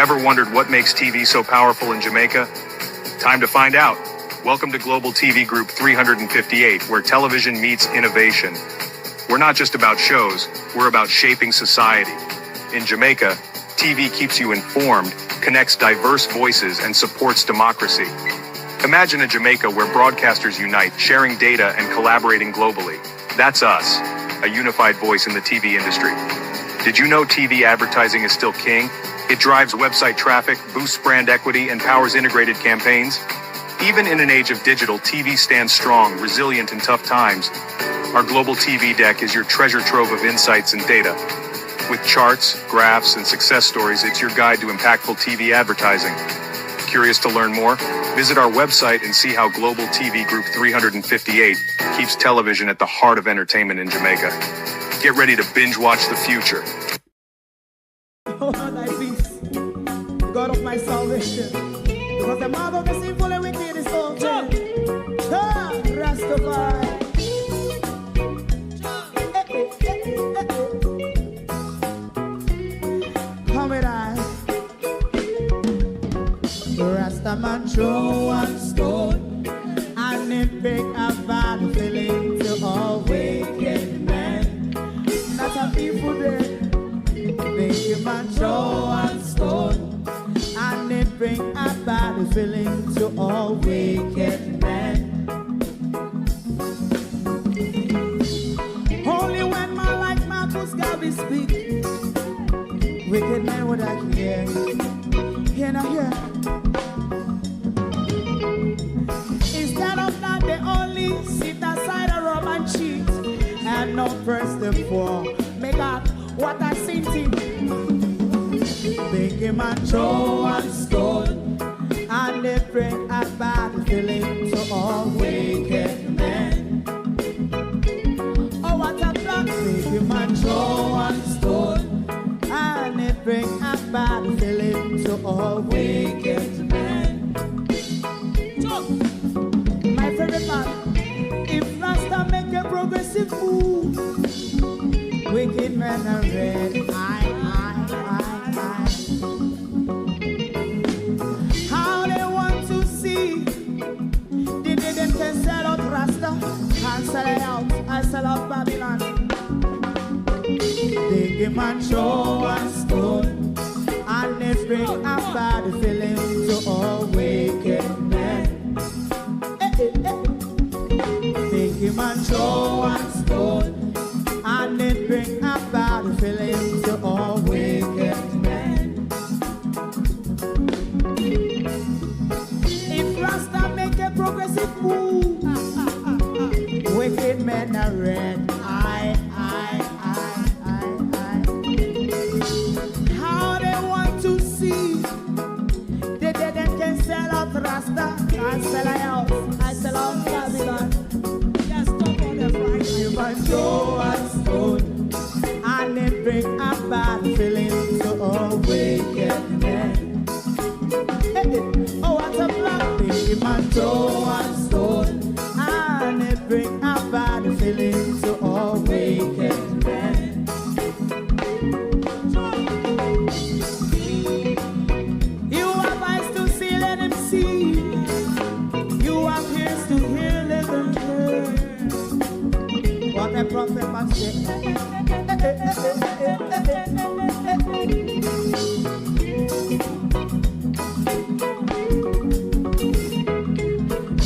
Ever wondered what makes TV so powerful in Jamaica? Time to find out. Welcome to Global TV Group 358, where television meets innovation. We're not just about shows, we're about shaping society. In Jamaica, TV keeps you informed, connects diverse voices, and supports democracy. Imagine a Jamaica where broadcasters unite, sharing data and collaborating globally. That's us, a unified voice in the TV industry. Did you know TV advertising is still king? It drives website traffic, boosts brand equity, and powers integrated campaigns. Even in an age of digital, TV stands strong, resilient in tough times. Our global TV deck is your treasure trove of insights and data. With charts, graphs, and success stories, it's your guide to impactful TV advertising. Curious to learn more? Visit our website and see how Global TV Group 358 keeps television at the heart of entertainment in Jamaica. Get ready to binge watch the future. Oh, thy peace, God of my salvation, because the mouth of the sinful and wicked is open. Rastafari. Come with I. Rastaman throw one stone, and it break a bad feeling to all wicked men. Not a people there. Make him man throw one stone, and it bring a bad feeling to all wicked men. Only when man like Marcus Garvey speak, wicked men would I hear. Hear now hear. Instead of that, they only sit aside and rob and cheat, and not first and for. Make God what I seen to make him a throw one stone, and they bring a bad feeling to all wicked men. Oh, what a plan! Make him a throw one stone, and they bring a bad feeling to all wicked men. My favorite man, if Rasta make a progressive move, wicked men are red, I. How they want to see, they didn't can sell out Rasta, can't sell it out, I sell out Babylon. They give man show one stone, and they bring a bad feeling to all wicked men. They give man show one stone, and it bring a bad feeling to all wicked men. If Rasta make a progressive move, wicked men are red. How they want to see, they didn't can sell out Rasta, I sell out, I sell out Babylon. Just stop on the price. You might show us stone, and it bring a bad feeling to all wicked men. Oh, what a black thing, man, throw one stone, and it bring a bad feeling to all wicked men. You have eyes to see, let him see. You have ears to hear, let them hear. What a prophet must say.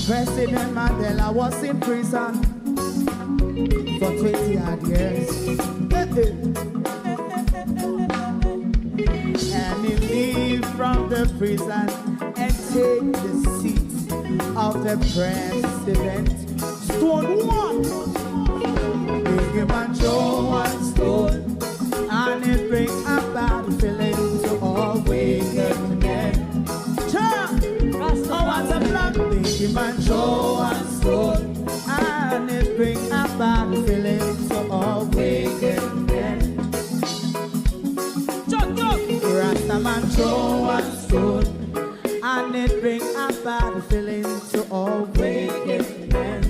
President Mandela was in prison for 20 odd years. And he leave from the prison and take the seat of the president. Stone one. Big him and show one stone, and it bring a bad feeling to all wicked men. Oh, what's a black? Big him and show one stone, and it bring a bad feeling to all wicked men. Rastaman show one stone, and it bring a bad feeling to all wicked men.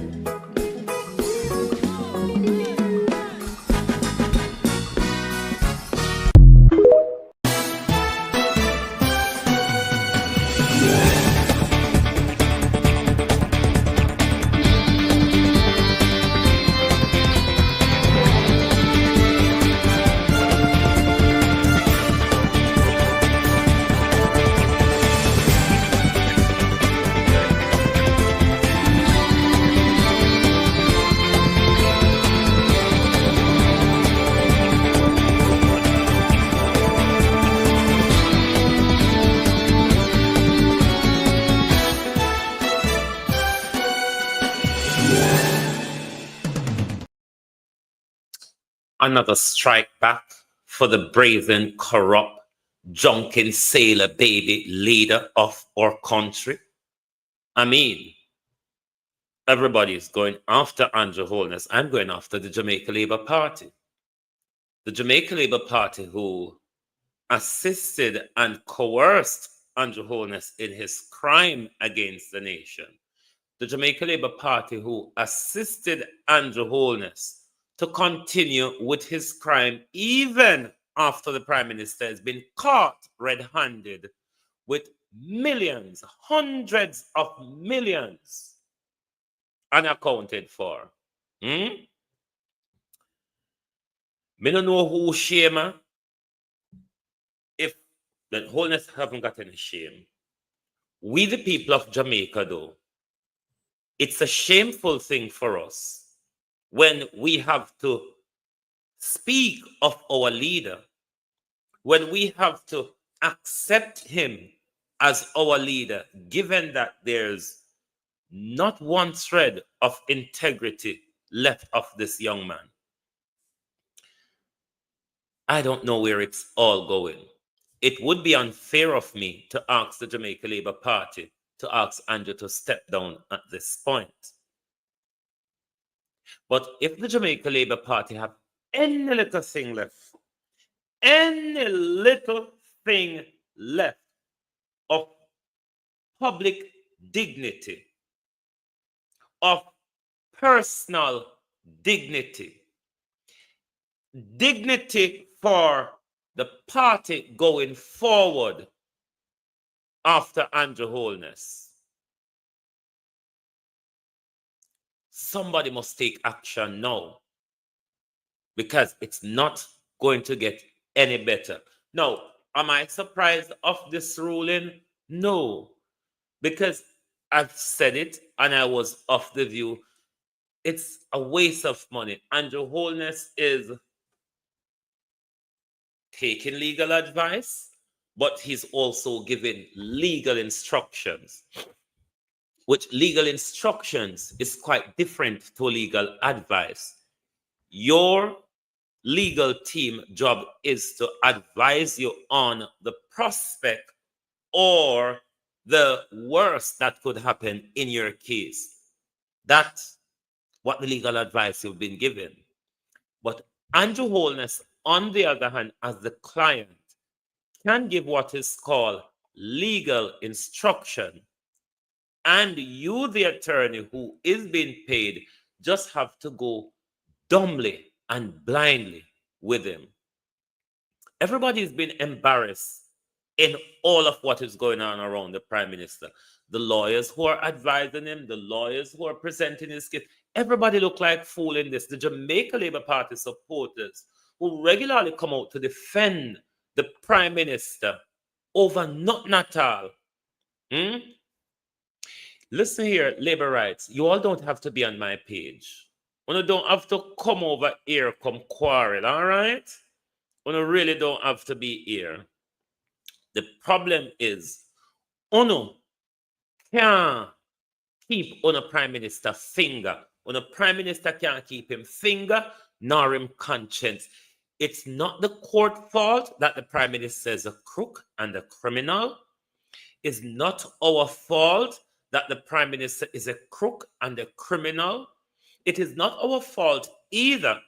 Another strike back for the brazen, corrupt, drunken sailor baby leader of our country. I mean, everybody's going after Andrew Holness. I'm going after the Jamaica Labour Party. The Jamaica Labour Party who assisted and coerced Andrew Holness in his crime against the nation. The Jamaica Labour Party who assisted Andrew Holness to continue with his crime even after the Prime Minister has been caught red-handed with millions, hundreds of millions unaccounted for. Me don't know who shame if the Holness haven't got any shame. We, the people of Jamaica, though, it's a shameful thing for us when we have to speak of our leader, when we have to accept him as our leader, given that there's not one thread of integrity left of this young man. I don't know where it's all going. It would be unfair of me to ask the Jamaica Labour Party to ask Andrew to step down at this point. But if the Jamaica Labour Party have any little thing left of public dignity, of personal dignity for the party going forward after Andrew Holness, somebody must take action now, because it's not going to get any better. Now, am I surprised of this ruling? No, because I've said it and I was of the view it's a waste of money. Andrew Holness is taking legal advice, but he's also giving legal instructions, which legal instructions is quite different to legal advice. Your legal team job is to advise you on the prospect or the worst that could happen in your case. That's what the legal advice you've been given. But Andrew Holness, on the other hand, as the client, can give what is called legal instruction. And you, the attorney who is being paid, just have to go dumbly and blindly with him. Everybody's been embarrassed in all of what is going on around the Prime Minister. The lawyers who are advising him, the lawyers who are presenting his case, everybody look like fool in this. The Jamaica Labour Party supporters who regularly come out to defend the Prime Minister over nothing at all. Listen here, Labour Rights, you all don't have to be on my page. You don't have to come over here, come quarrel, all right? You really don't have to be here. The problem is, you can't keep on a Prime Minister finger. On a Prime Minister can't keep him finger nor him conscience. It's not the court fault that the Prime Minister is a crook and a criminal. It's not our fault that the Prime Minister is a crook and a criminal. It is not our fault either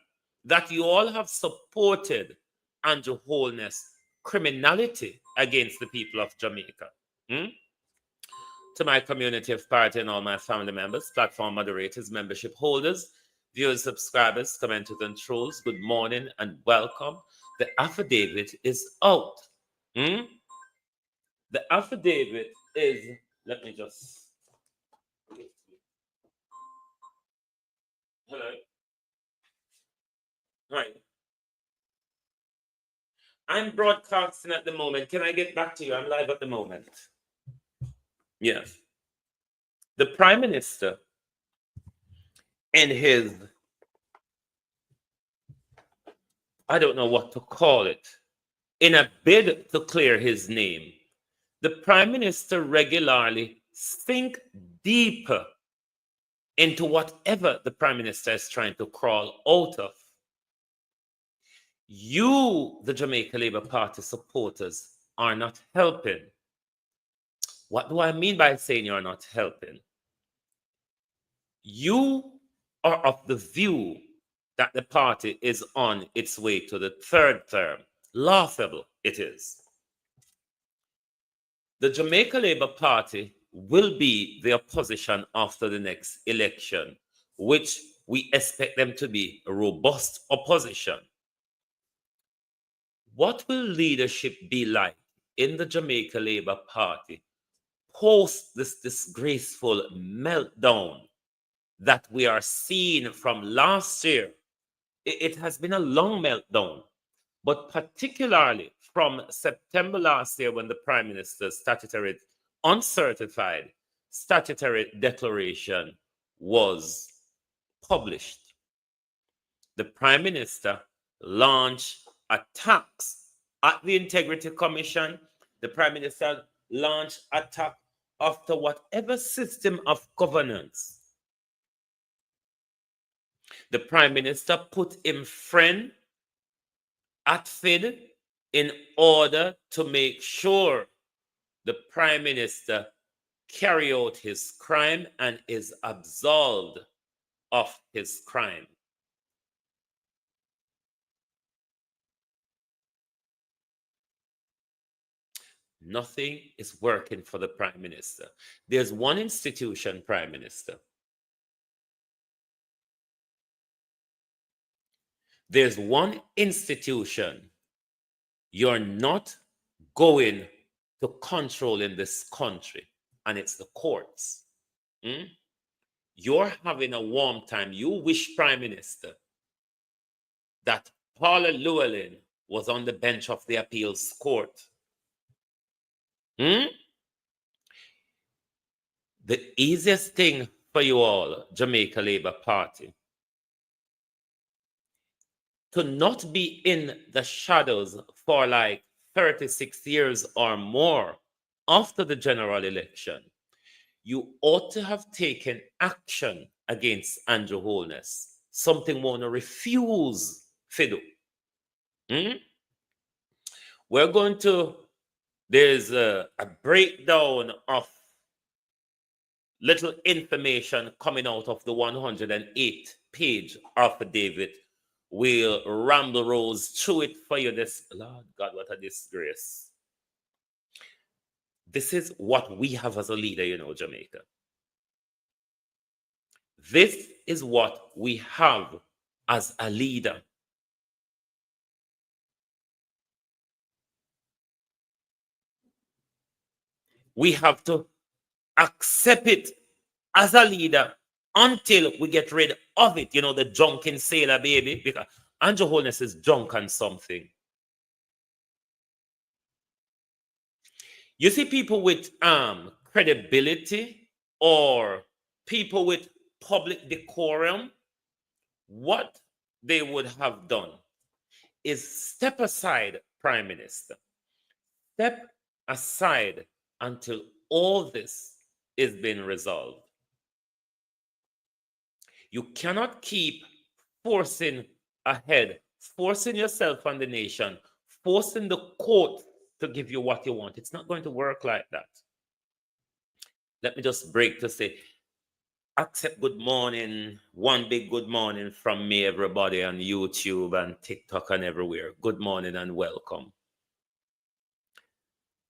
that you all have supported Andrew Holness' criminality against the people of Jamaica. To my community of party and all my family members, platform moderators, membership holders, viewers, subscribers, commenters, and trolls, good morning and welcome. The affidavit is out. The affidavit is, let me just... Hello. Right. I'm broadcasting at the moment. Can I get back to you? I'm live at the moment. Yes. The Prime Minister, in his, I don't know what to call it, in a bid to clear his name, the Prime Minister regularly sink deeper into whatever the Prime Minister is trying to crawl out of. You, the Jamaica Labour Party supporters, are not helping. What do I mean by saying you're not helping? You are of the view that the party is on its way to the third term. Laughable it is. The Jamaica Labour Party will be the opposition after the next election, which we expect them to be a robust opposition. What will leadership be like in the Jamaica Labour Party post this disgraceful meltdown that we are seeing from last year? It has been a long meltdown, but particularly from September last year when the Prime Minister's statutory, uncertified statutory declaration was published. The Prime Minister launched attacks at the Integrity Commission. The Prime Minister launched attack after whatever system of governance. The Prime Minister put him friend at FID in order to make sure the Prime Minister carry out his crime and is absolved of his crime. Nothing is working for the Prime Minister. There's one institution, Prime Minister. There's one institution you're not going to control in this country, and it's the courts. You're having a warm time. You wish, Prime Minister, that Paula Llewellyn was on the bench of the appeals court. The easiest thing for you all, Jamaica Labour Party, to not be in the shadows for like 36 years or more after the general election, you ought to have taken action against Andrew Holness, something we want to refuse to do. We're going to, there's a breakdown of little information coming out of the 108-page affidavit. We'll ramble rose through it for you. This, Lord God, what a disgrace. This is what we have as a leader, you know, Jamaica. This is what we have as a leader. We have to accept it as a leader until we get rid of it. You know, the drunken sailor, baby. Because Andrew Holness is drunk on something. You see people with credibility or people with public decorum, what they would have done is step aside, Prime Minister. Step aside until all this is being resolved. You cannot keep forcing ahead, forcing yourself on the nation, forcing the court to give you what you want. It's not going to work like that. Let me just break to say, accept good morning, one big good morning from me, everybody on YouTube and TikTok and everywhere. Good morning and welcome.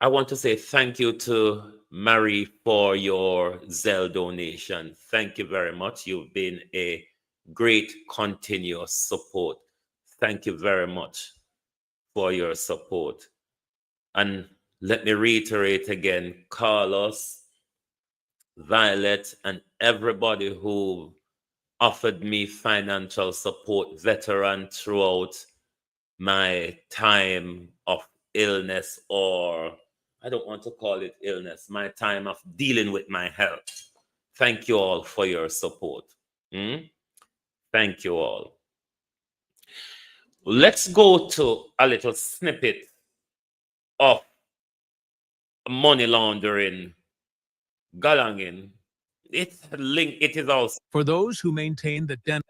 I want to say thank you to Marie for your Zelle donation. Thank you very much. You've been a great continuous support. Thank you very much for your support. And let me reiterate again, Carlos, Violet, and everybody who offered me financial support, veteran throughout my time of illness, or I don't want to call it illness, my time of dealing with my health. Thank you all for your support. Thank you all. Let's go to a little snippet of money laundering, galanging. It is also for those who maintain that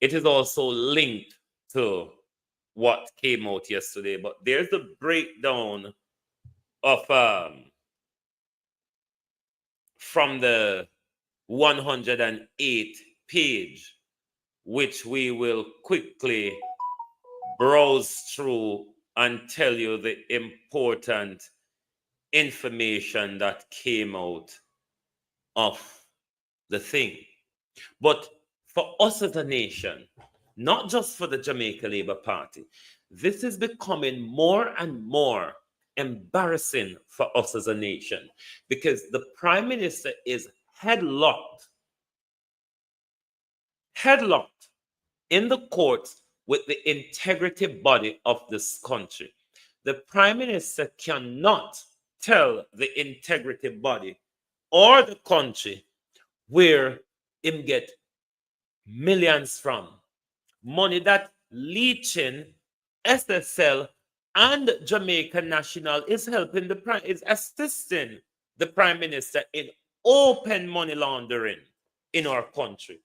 it is also linked to what came out yesterday, but there's a breakdown of from the 108th page, which we will quickly browse through and tell you the important information that came out of the thing. But for us as a nation, not just for the Jamaica Labour Party, this is becoming more and more embarrassing for us as a nation, because the Prime Minister is headlocked in the courts with the integrity body of this country. The Prime Minister cannot tell the integrity body or the country where him get millions from. Money that Leachin, SSL, and Jamaica National is helping is assisting the Prime Minister in open money laundering in our country.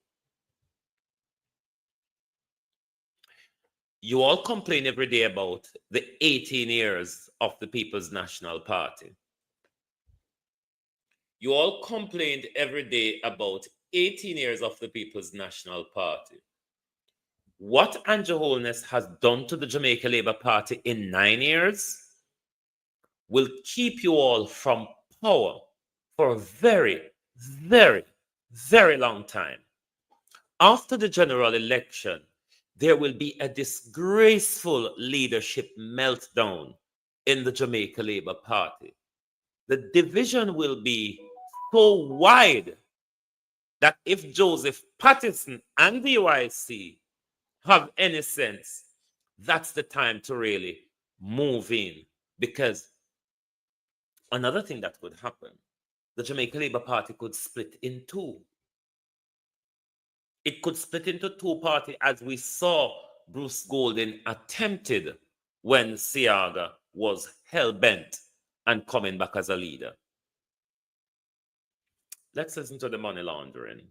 You all complain every day about the 18 years of the People's National Party. You all complained every day about 18 years of the People's National Party. What Andrew Holness has done to the Jamaica Labour Party in 9 years will keep you all from power for a very, very, very long time. After the general election, there will be a disgraceful leadership meltdown in the Jamaica Labour Party. The division will be so wide that if Joseph Patterson and the UIC have any sense, that's the time to really move in. Because another thing that could happen, the Jamaica Labour Party could split in two. It could split into two parties, as we saw Bruce Golding attempted when Siaga was hell-bent and coming back as a leader. Let's listen to the money laundering.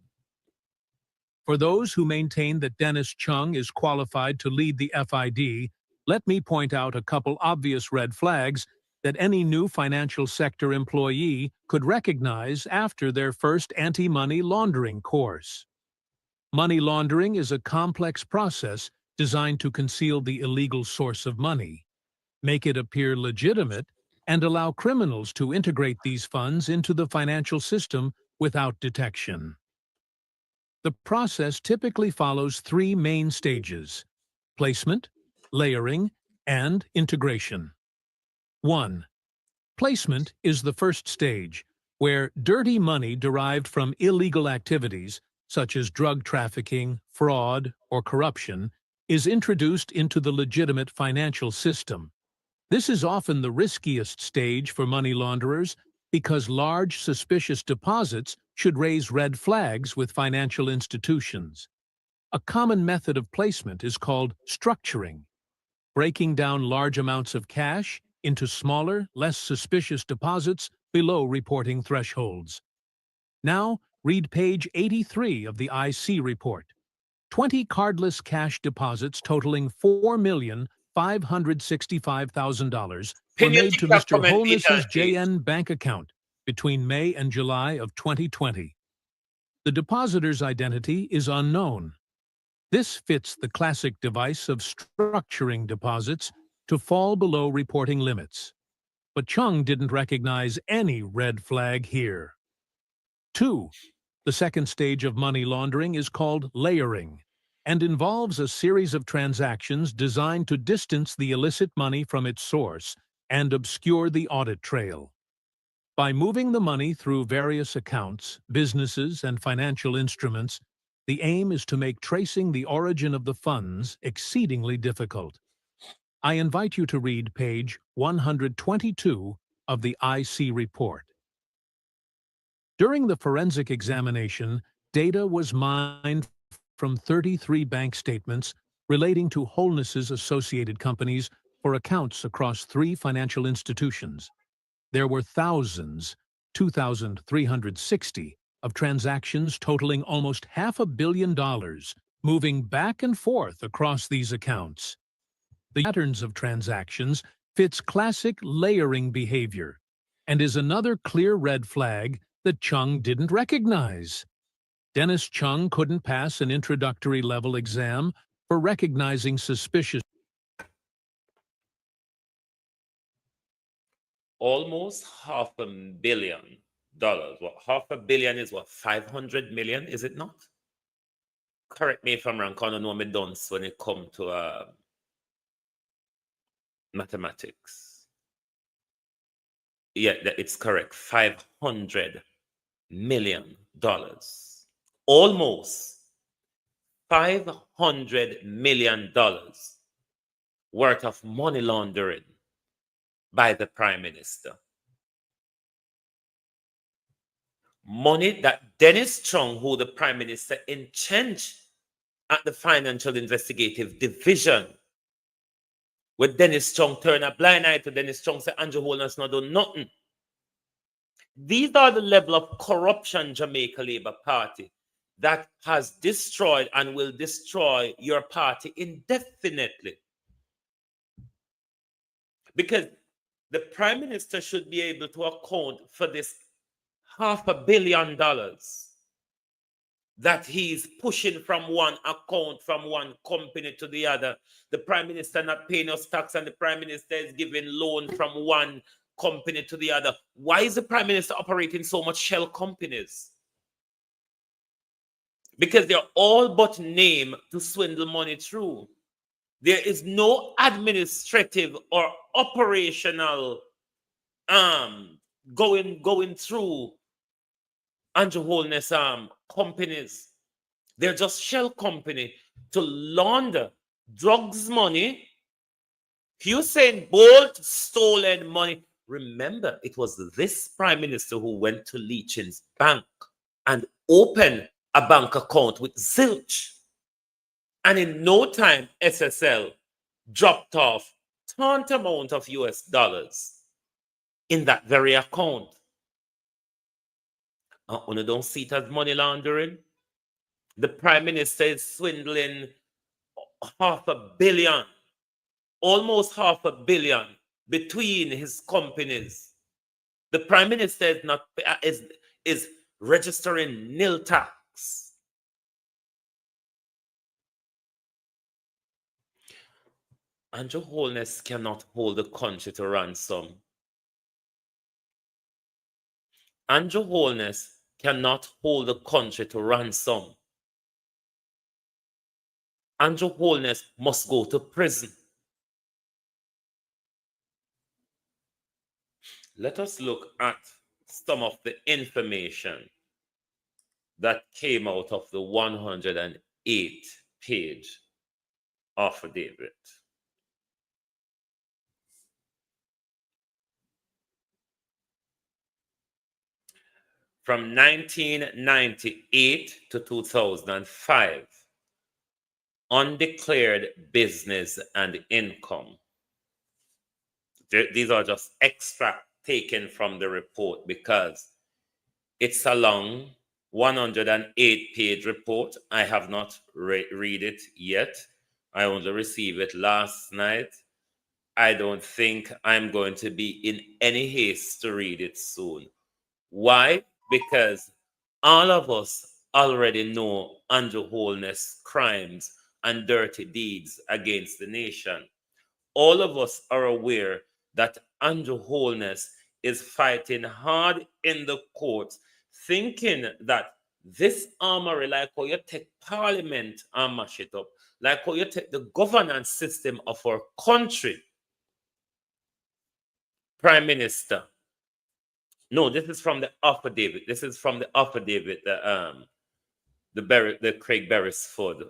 For those who maintain that Dennis Chung is qualified to lead the FID, let me point out a couple obvious red flags that any new financial sector employee could recognize after their first anti-money laundering course. Money laundering is a complex process designed to conceal the illegal source of money, make it appear legitimate, and allow criminals to integrate these funds into the financial system without detection. The process typically follows three main stages: placement, layering, and integration. 1. Placement is the first stage, where dirty money derived from illegal activities, such as drug trafficking, fraud, or corruption, is introduced into the legitimate financial system. This is often the riskiest stage for money launderers because large, suspicious deposits should raise red flags with financial institutions. A common method of placement is called structuring, breaking down large amounts of cash into smaller, less suspicious deposits below reporting thresholds. Now, read page 83 of the IC report. 20 cardless cash deposits totaling $4,565,000 were made to Mr. Holness's JN bank account between May and July of 2020. The depositor's identity is unknown. This fits the classic device of structuring deposits to fall below reporting limits. But Chung didn't recognize any red flag here. 2. The second stage of money laundering is called layering and involves a series of transactions designed to distance the illicit money from its source and obscure the audit trail. By moving the money through various accounts, businesses, and financial instruments, the aim is to make tracing the origin of the funds exceedingly difficult. I invite you to read page 122 of the IC report. During the forensic examination, data was mined from 33 bank statements relating to Holness's associated companies for accounts across 3 financial institutions. There were thousands, 2,360, of transactions totaling almost $500 million moving back and forth across these accounts. The patterns of transactions fits classic layering behavior and is another clear red flag that Chung didn't recognize. Dennis Chung couldn't pass an introductory level exam for recognizing suspicious. Almost $500 million. What, $500 million is what, 500 million, is it not? Correct me if I'm wrong, I don't know me dunce when it comes to mathematics. Yeah, it's correct. $500 million. Almost $500 million worth of money laundering by the Prime Minister. Money that Dennis Chung, who the Prime Minister in charge at the Financial Investigative Division, with Dennis Chung turn a blind eye to Dennis Chung, say Andrew Holness not done nothing. These are the level of corruption Jamaica Labour Party that has destroyed and will destroy your party indefinitely. Because the Prime Minister should be able to account for this $500 million that he's pushing from one account, from one company to the other. The Prime Minister not paying us tax, and the Prime Minister is giving loan from one company to the other. Why is the Prime Minister operating so much shell companies? Because they're all but named to swindle money through. There is no administrative or operational going through Andrew Holness companies. They're just shell company to launder drugs money. Usain Bolt stolen money. Remember, it was this Prime Minister who went to Leachin's bank and opened a bank account with zilch. And in no time, SSL dropped off tant amount of US dollars in that very account. You don't see it as money laundering. The Prime Minister is swindling $500 million, almost $500 million between his companies. The Prime Minister is not is registering nil tax. Andrew Holness cannot hold the country to ransom. Andrew Holness cannot hold the country to ransom. Andrew Holness must go to prison. Let us look at some of the information that came out of the 108-page affidavit. From 1998 to 2005, undeclared business and income. These are just extracts taken from the report because it's a long 108-page report. I have not read it yet. I only received it last night. I don't think I'm going to be in any haste to read it soon. Why? Because all of us already know Andrew Holness' crimes and dirty deeds against the nation. All of us are aware that Andrew Holness is fighting hard in the courts, thinking that this armory, like how you take Parliament and mash it up, like how you take the governance system of our country, Prime Minister. No, this is from the affidavit. This is from the affidavit that the Craig Beresford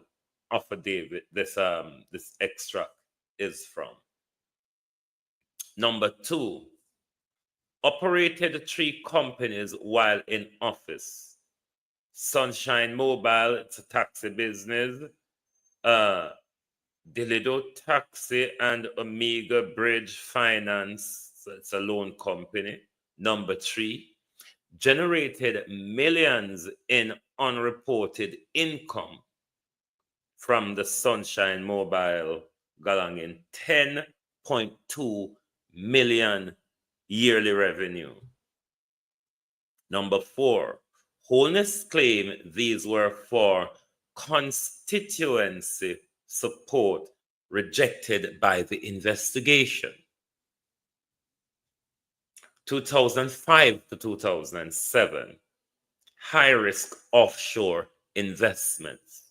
affidavit. This extract is from. Number 2, operated 3 companies while in office. Sunshine Mobile, it's a taxi business. Dilido Taxi and Omega Bridge Finance, so it's a loan company. Number 3, generated millions in unreported income from the Sunshine Mobile galang in 10.2 million yearly revenue. Number 4, Holness claimed these were for constituency support rejected by the investigation. 2005 to 2007, high-risk offshore investments.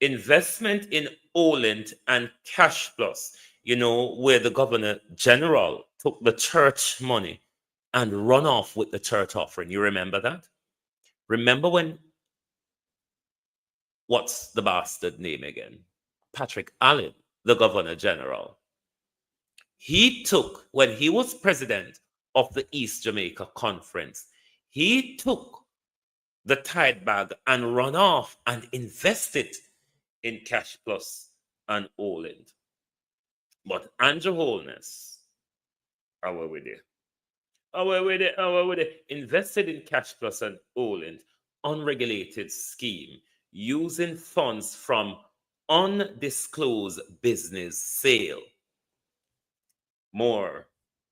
Investment in OLINT and Cash Plus, where the Governor General took the church money and run off with the church offering. You remember that? Remember when, what's the bastard name again? Patrick Allen, the Governor General. He took, when he was president of the East Jamaica Conference, he took the tide bag and run off and invested in Cash Plus and OLINT. But Andrew Holness, our with it, invested in Cash Plus and OLINT, unregulated scheme, using funds from undisclosed business sale. More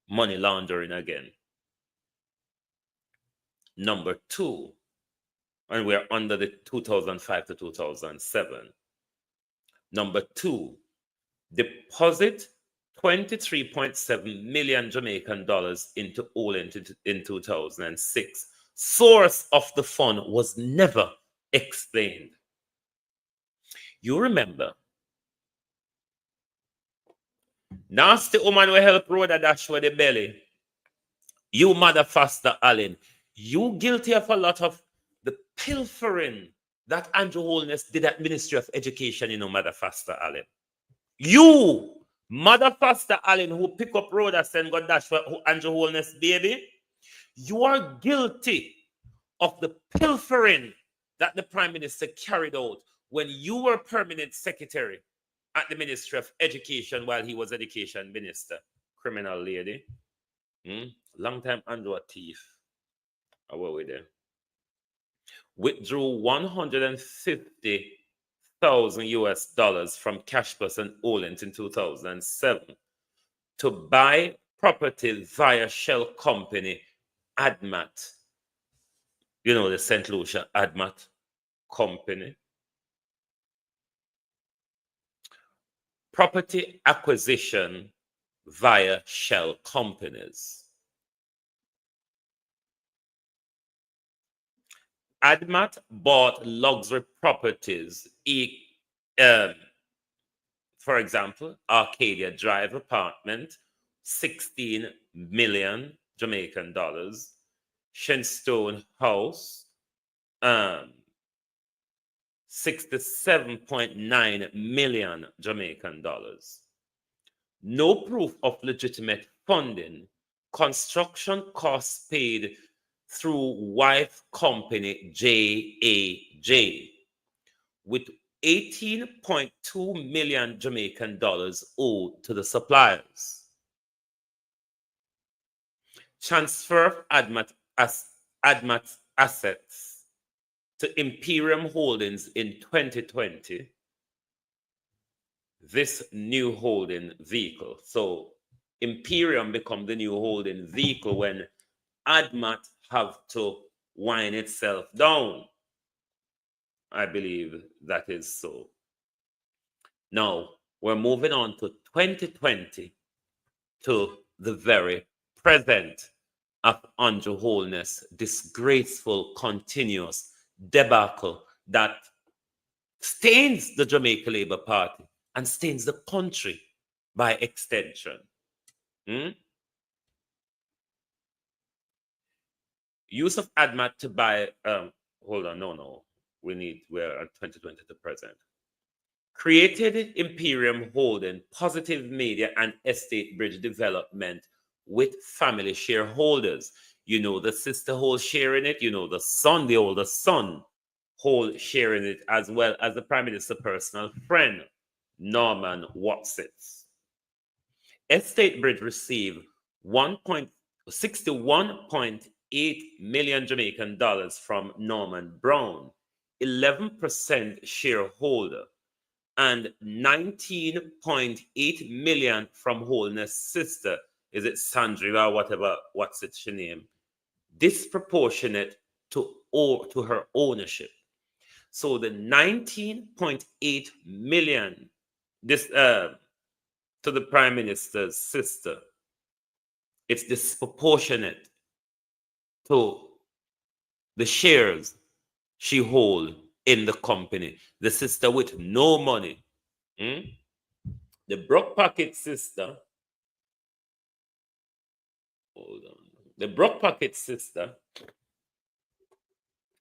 money laundering again. Number 2, and we're under the 2005 to 2007. Number 2, deposit 23.7 million Jamaican dollars into OLINT in 2006. Source of the fund was never explained. You remember, nasty woman will help Rhoda dash with the belly. You mother Faster Allen, you guilty of a lot of the pilfering that Andrew Holness did at Ministry of Education, Mother Faster Allen. You, Mother Faster Allen, who pick up Rhoda and go dash for Andrew Holness, baby, you are guilty of the pilfering that the Prime Minister carried out when you were permanent secretary at the Ministry of Education while he was Education Minister. Criminal lady. Long time Andrew a thief. How were we there? Withdrew $150,000 from Cash Plus and OLINT in 2007 to buy property via shell company ADMAT. The St. Lucia ADMAT company. Property acquisition via shell companies. ADMAT bought luxury properties, for example, Arcadia Drive apartment, 16 million Jamaican dollars, Shenstone House, 67.9 million Jamaican dollars. No proof of legitimate funding. Construction costs paid through wife company JAJ, with 18.2 million Jamaican dollars owed to the suppliers. Transfer of ADMAT assets to Imperium Holdings in 2020. This new holding vehicle. So Imperium become the new holding vehicle when ADMAT have to wind itself down. I believe that is so. Now, we're moving on to 2020, to the very present of Andrew Holness' disgraceful, continuous debacle that stains the Jamaica Labour Party and stains the country by extension. Use of ADMAT to buy, we're at 2020 to present. Created Imperium Holding, Positive Media and Estate Bridge Development with family shareholders. The sister hold share in it, the son, the older son hold share in it, as well as the Prime Minister's personal friend, Norman Watsits. Estate Bridge received 61.8 million Jamaican dollars from Norman Brown, 11% shareholder, and 19.8 million from Holiness' sister. Is it Sandra or whatever? What's its name? Disproportionate to her ownership. So the 19.8 million this to the Prime Minister's sister, it's disproportionate to the shares she holds in the company. The sister with no money. The broke pocket sister. Hold on. The broke pocket sister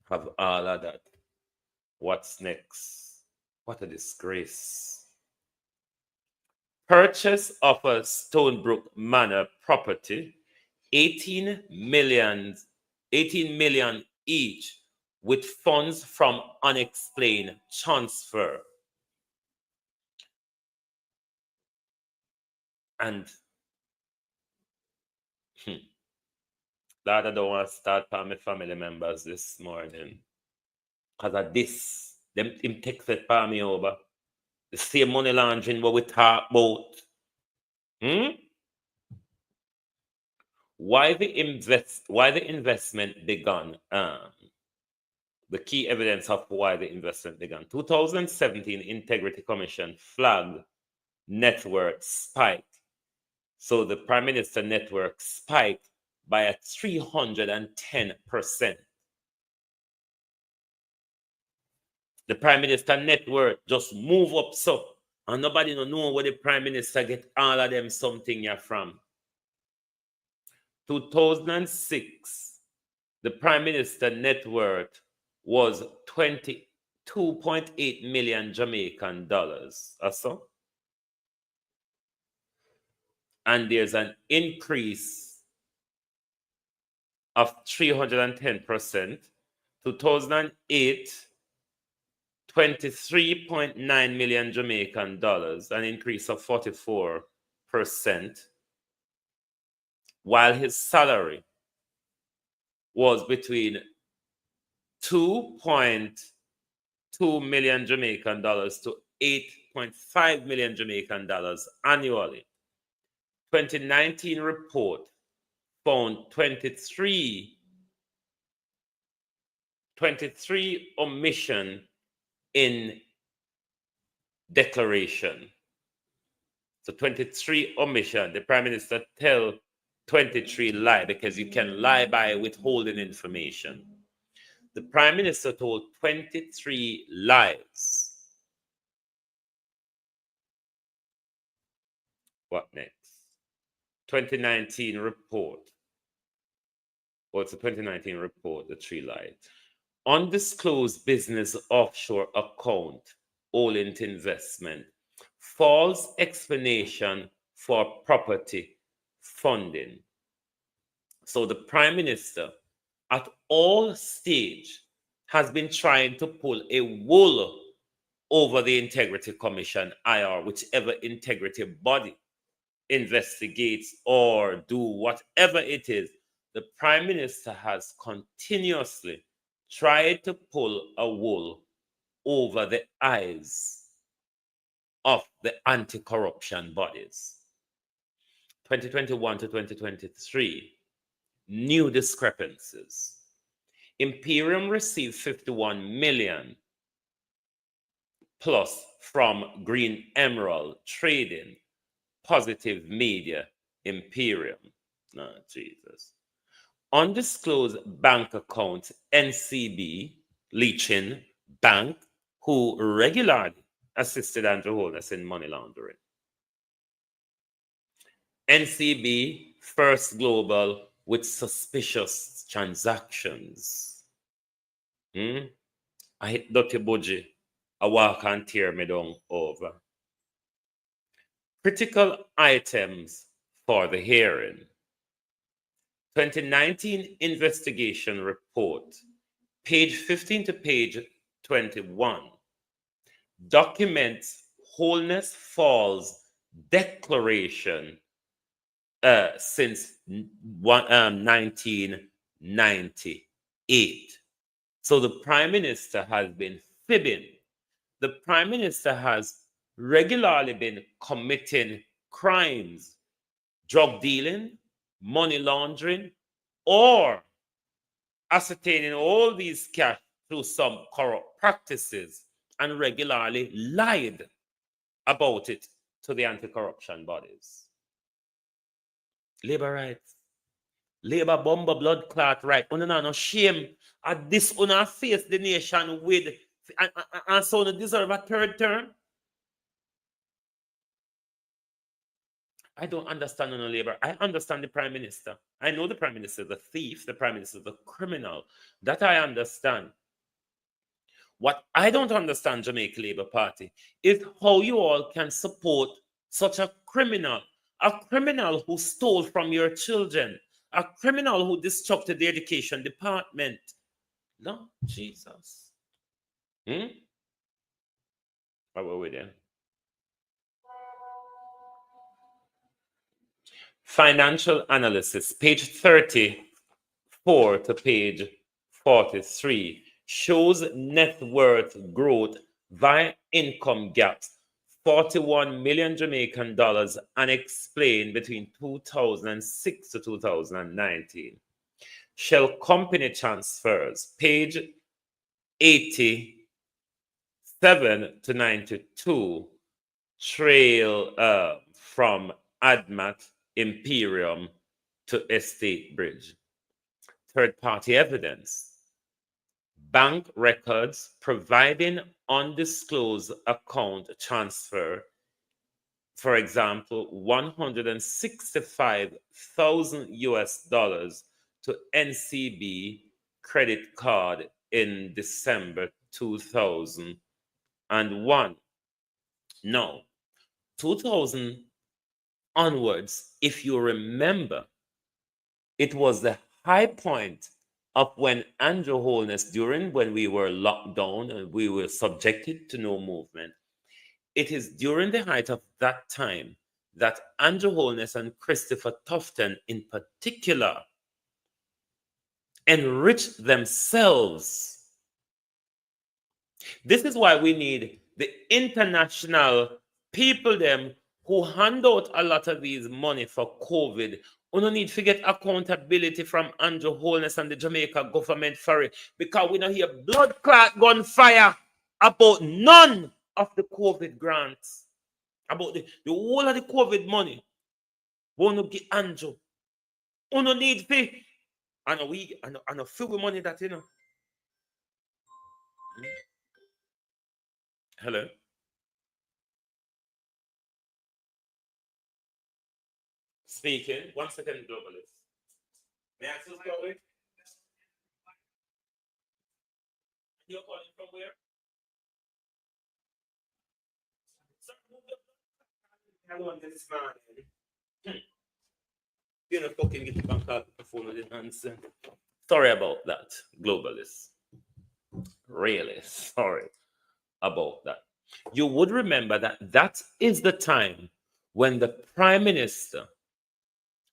have all of that. What's next? What a disgrace. Purchase of a Stonebrook Manor property, 18 million each, with funds from unexplained transfer. And that I don't want to start for my family members this morning. Because of this, them text it for me over. The same money laundering what we talk about. Why the investment began? The key evidence of why the investment began. 2017 Integrity Commission flagged net worth spiked. So the Prime Minister net worth spiked by a 310%. The Prime Minister net worth just move up so. And nobody don't know where the Prime Minister get all of them something you're from. 2006, the Prime Minister net worth was 22.8 million Jamaican dollars or so. And there's an increase of 310%. 2008, 23.9 million Jamaican dollars, an increase of 44%, while his salary was between 2.2 million Jamaican dollars to 8.5 million Jamaican dollars annually. 2019 report found 23 omission in declaration. So 23 omission. The Prime Minister tell 23 lie because you can lie by withholding information. The Prime Minister told 23 lies. What next? 2019 report. Well, it's a 2019 report, the 3 lies. Undisclosed business offshore account, Olint investment. False explanation for property funding. So the Prime Minister at all stage has been trying to pull a wool over the Integrity Commission, IR, whichever integrity body investigates or do whatever it is. The Prime Minister has continuously tried to pull a wool over the eyes of the anti-corruption bodies. 2021 to 2023, new discrepancies. Imperium received 51 million plus from Green Emerald Trading, Positive Media, Imperium. No, Jesus. Undisclosed bank account, NCB, Leachin Bank, who regularly assisted Andrew Holness in money laundering. NCB, First Global, with suspicious transactions. I hit Dr. Boji. I walk and tear me down over. Critical items for the hearing. 2019 investigation report, page 15 to page 21, documents Holness Falls declaration since 1998. So the Prime Minister has been fibbing. The Prime Minister has regularly been committing crimes, drug dealing, money laundering, or ascertaining all these cash through some corrupt practices, and regularly lied about it to the anti-corruption bodies. Labor rights. Labor bomber blood clot right. Una no shame at this una face the nation with and so they deserve a third term. I don't understand on labor. I understand the prime minister. I know the prime minister is a thief, the prime minister is a criminal. That I understand. What I don't understand, Jamaica Labour Party, is how you all can support such a criminal who stole from your children, a criminal who disrupted the education department. No, Jesus. What were we there? Financial analysis, page 34 to page 43, shows net worth growth via income gaps, 41 million Jamaican dollars unexplained between 2006 to 2019. Shell company transfers, page 87 to 92, trail from ADMAT Imperium to Estate Bridge. Third-party evidence. Bank records providing undisclosed account transfer, for example, $165,000 to NCB credit card in December 2001. No, 2000 onwards, if you remember, it was the high point of when Andrew Holness, during when we were locked down and we were subjected to no movement. It is during the height of that time that Andrew Holness and Christopher Tufton in particular enriched themselves. This is why we need the international people them who hand out a lot of these money for COVID. We don't need to get accountability from Andrew Holness and the Jamaica government for it, because we don't hear blood clot gunfire about none of the COVID grants, about the whole of the COVID money. We don't get Andrew. We don't need fee. And a few money that, you know. Hello. Speaking. 1 second, globalist. May I ask you something? You're calling from where? Sir, hello, this man. You know, fucking get the bank out the phone with the answer. Sorry about that, globalist. Really sorry about that. You would remember that that is the time when the prime minister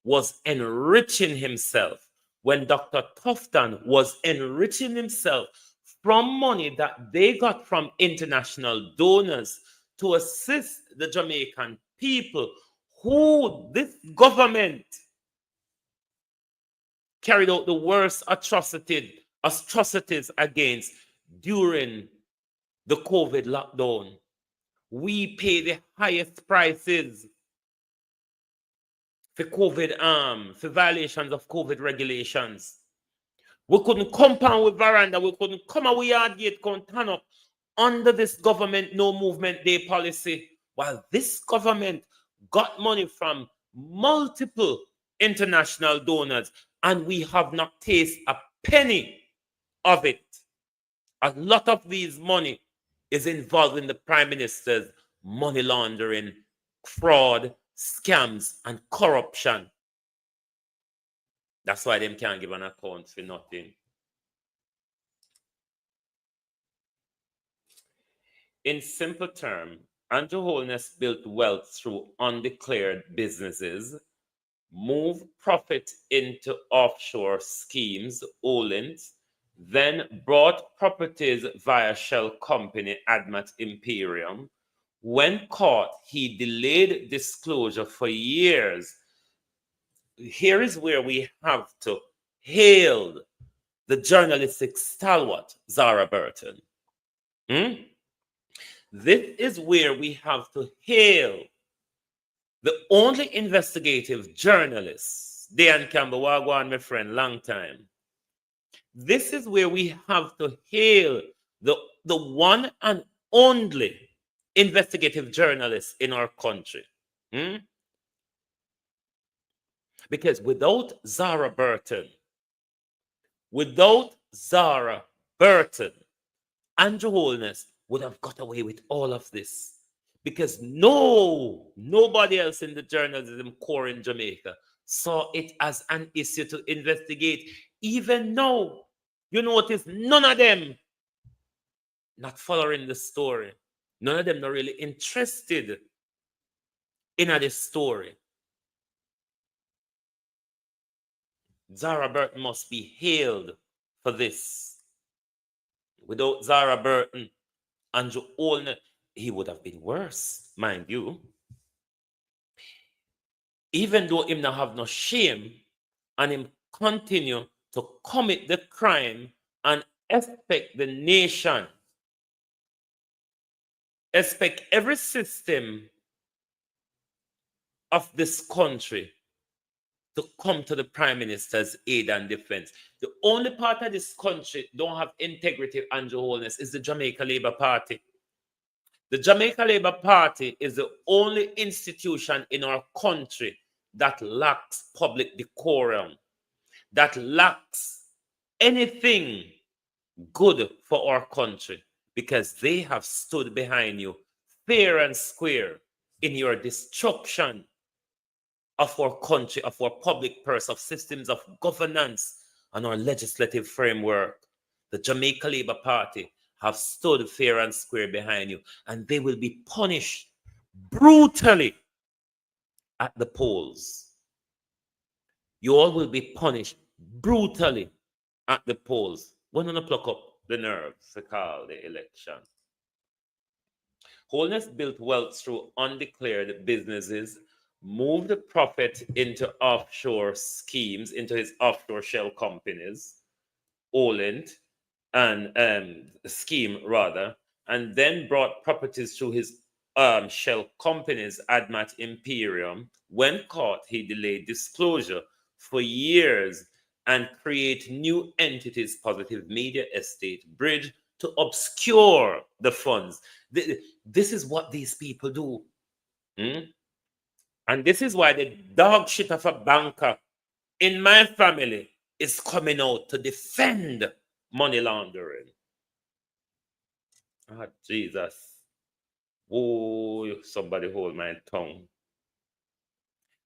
was enriching himself, when Dr. Tufton was enriching himself from money that they got from international donors to assist the Jamaican people who this government carried out the worst atrocities against during the COVID lockdown. We pay the highest prices for COVID, for violations of COVID regulations. We couldn't compound with veranda, we couldn't come away yard gate, couldn't turn up under this government no movement day policy, while this government got money from multiple international donors, and we have not tasted a penny of it. A lot of these money is involved in the prime minister's money laundering, fraud, scams, and corruption. That's why them can't give an account for nothing. In simple terms, Andrew Holness built wealth through undeclared businesses, moved profit into offshore schemes, OLINESS, then brought properties via shell company ADMAT Imperium, When caught, he delayed disclosure for years. Here is where we have to hail the journalistic stalwart, Zara Burton. This is where we have to hail the only investigative journalist, Dan Campbell, Wagwan, my friend, long time. This is where we have to hail the one and only investigative journalist in our country. Because without Zara Burton, Andrew Holness would have got away with all of this. Because nobody else in the journalism corps in Jamaica saw it as an issue to investigate. Even now, you notice none of them not following the story. None of them not really interested in this story. Zara Burton must be hailed for this. Without Zara Burton, Andrew Holness, he would have been worse, mind you. Even though him not have no shame and him continue to commit the crime and expect the nation, expect every system of this country to come to the Prime Minister's aid and defense. The only part of this country don't have integrity, Andrew Holness, is the Jamaica Labour Party. The Jamaica Labour Party is the only institution in our country that lacks public decorum, that lacks anything good for our country, because they have stood behind you fair and square in your destruction of our country, of our public purse, of systems of governance, and our legislative framework. The Jamaica Labour Party have stood fair and square behind you, and they will be punished brutally at the polls. You all will be punished brutally at the polls. When you pluck up the nerves to call the election. Holness built wealth through undeclared businesses, moved the profit into offshore schemes, into his offshore shell companies, OLINESS, and scheme rather, and then brought properties through his shell companies, Admat Imperium. When caught, he delayed disclosure for years and create new entities, Positive Media Estate, Bridge, to obscure the funds. This is what these people do. And this is why the dog shit of a banker in my family is coming out to defend money laundering. Ah, Jesus. Oh, somebody hold my tongue.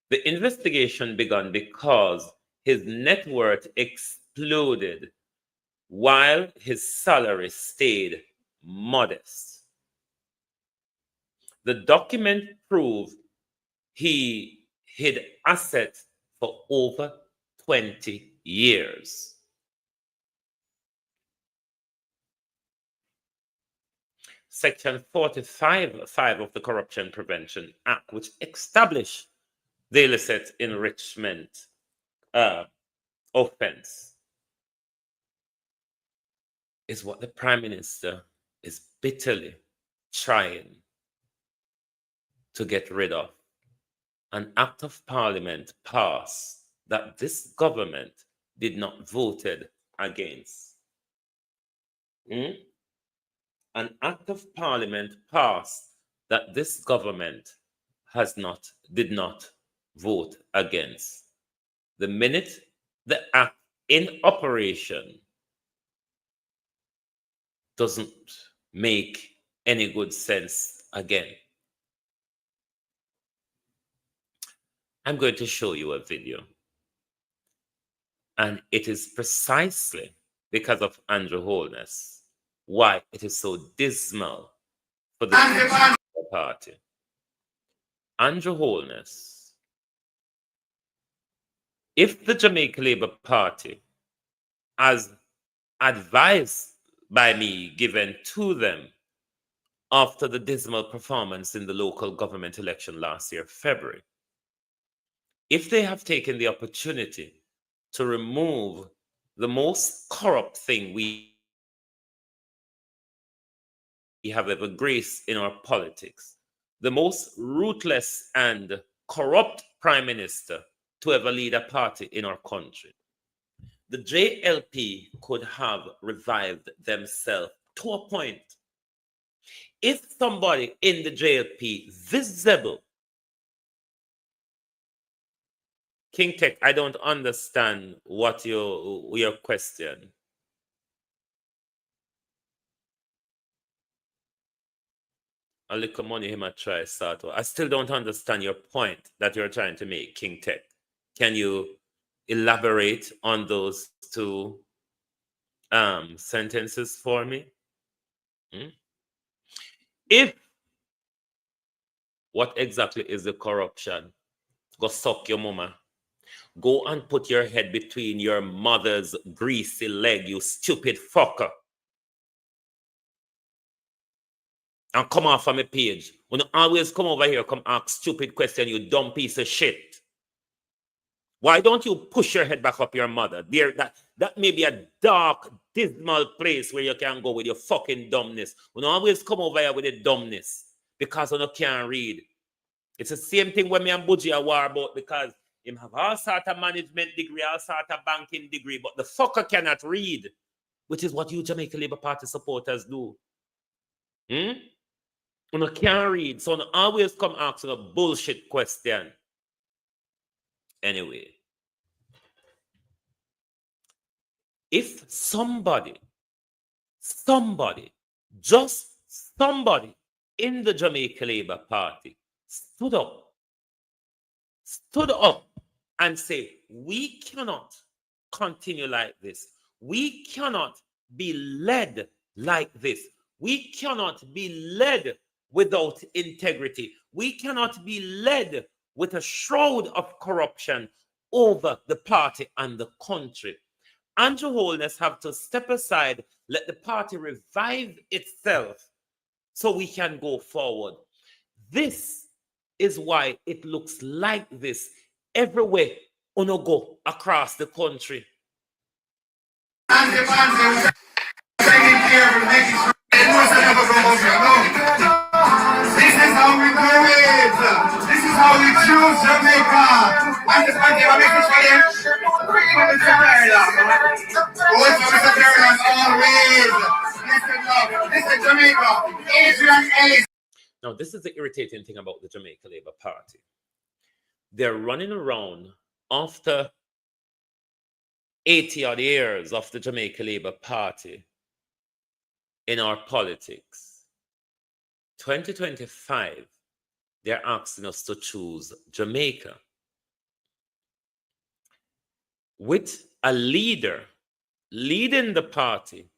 The investigation began because his net worth exploded while his salary stayed modest. The document proved he hid assets for over 20 years. Section 45(5) of the Corruption Prevention Act, which established the illicit enrichment offense, is what the Prime Minister is bitterly trying to get rid of. An act of parliament passed that this government did not voted against. An act of parliament passed that this government did not vote against. The minute the act in operation doesn't make any good sense again. I'm going to show you a video. And it is precisely because of Andrew Holness why it is so dismal for the party. Andrew Holness, if the Jamaica Labour Party, as advised by me, given to them, after the dismal performance in the local government election last year, February. If they have taken the opportunity to remove the most corrupt thing we have ever graced in our politics, the most ruthless and corrupt prime minister to ever lead a party in our country, the JLP could have revived themselves to a point. If somebody in the JLP visible, King Tech, I don't understand what your question. A little money him a try start. I still don't understand your point that you're trying to make, King Tech. Can you elaborate on those two sentences for me? If what exactly is the corruption? Go suck your mama. Go and put your head between your mother's greasy leg, you stupid fucker. And come off of my page. When you always come over here, come ask stupid question, you dumb piece of shit. Why don't you push your head back up your mother? There, that may be a dark, dismal place where you can go with your fucking dumbness. When you always come over here with the dumbness because you can't read. It's the same thing when me and Buji are war about because him have all sort of management degree, all sort of banking degree, but the fucker cannot read, which is what you Jamaica Labour Party supporters do. You can't read, so you always come asking a bullshit question. Anyway, if somebody, just somebody in the Jamaica Labour Party stood up and say, we cannot continue like this. We cannot be led like this. We cannot be led without integrity. We cannot be led with a shroud of corruption over the party and the country. Andrew Holness have to step aside, let the party revive itself so we can go forward. This is why it looks like this everywhere on a go across the country. This is how we do it. This is how we choose Jamaica. And this man gave a message for them. Mr. Maryland, always. Listen, love. Listen, Jamaica. Adrian Ellis. Now, this is the irritating thing about the Jamaica Labour Party. They're running around after 80 odd years of the Jamaica Labour Party in our politics. 2025, they're asking us to choose Jamaica with a leader leading the party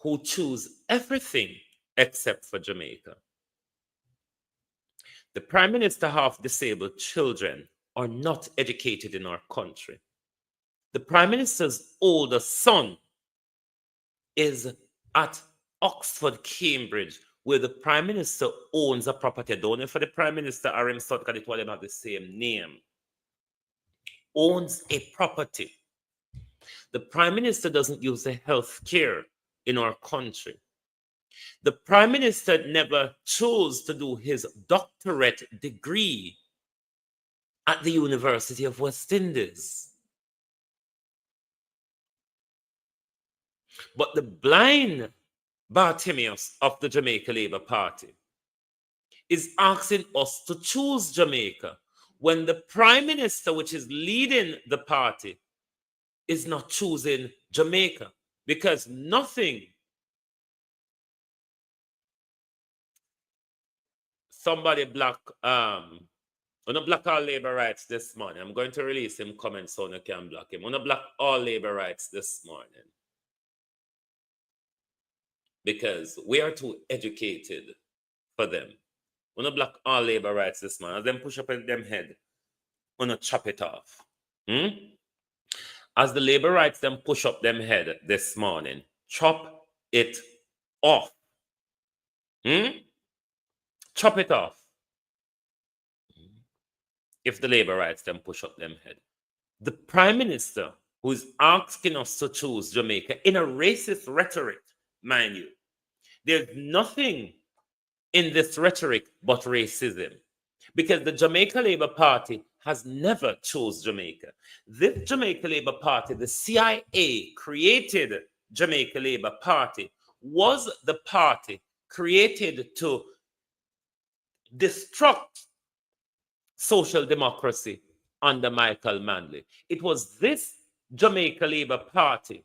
who choose everything except for Jamaica. The Prime Minister have disabled children are not educated in our country. The Prime Minister's older son is at Oxford, Cambridge, where the Prime Minister owns a property. Don't know for the Prime Minister or himself because it will have the same name. Owns a property. The Prime Minister doesn't use the health care in our country. The Prime Minister never chose to do his doctorate degree at the University of West Indies. But the blind Bartimaeus of the Jamaica Labour Party is asking us to choose Jamaica when the Prime Minister, which is leading the party, is not choosing Jamaica because nothing. Somebody block all labor rights this morning. I'm going to release him comments so I can block him. I'm going to block all labor rights this morning. Because we are too educated for them. I'm going to block all labor rights this morning. As them push up in them head, I'm going to chop it off. As the labor rights them push up them head this morning, chop it off. Chop it off. If the labor rights then push up them head. The prime minister who is asking us to choose Jamaica in a racist rhetoric, mind you, there's nothing in this rhetoric but racism, because the Jamaica Labour Party has never chose Jamaica. This Jamaica Labour Party, the CIA created Jamaica Labour Party, was the party created to destruct social democracy under Michael Manley. It was this Jamaica Labour Party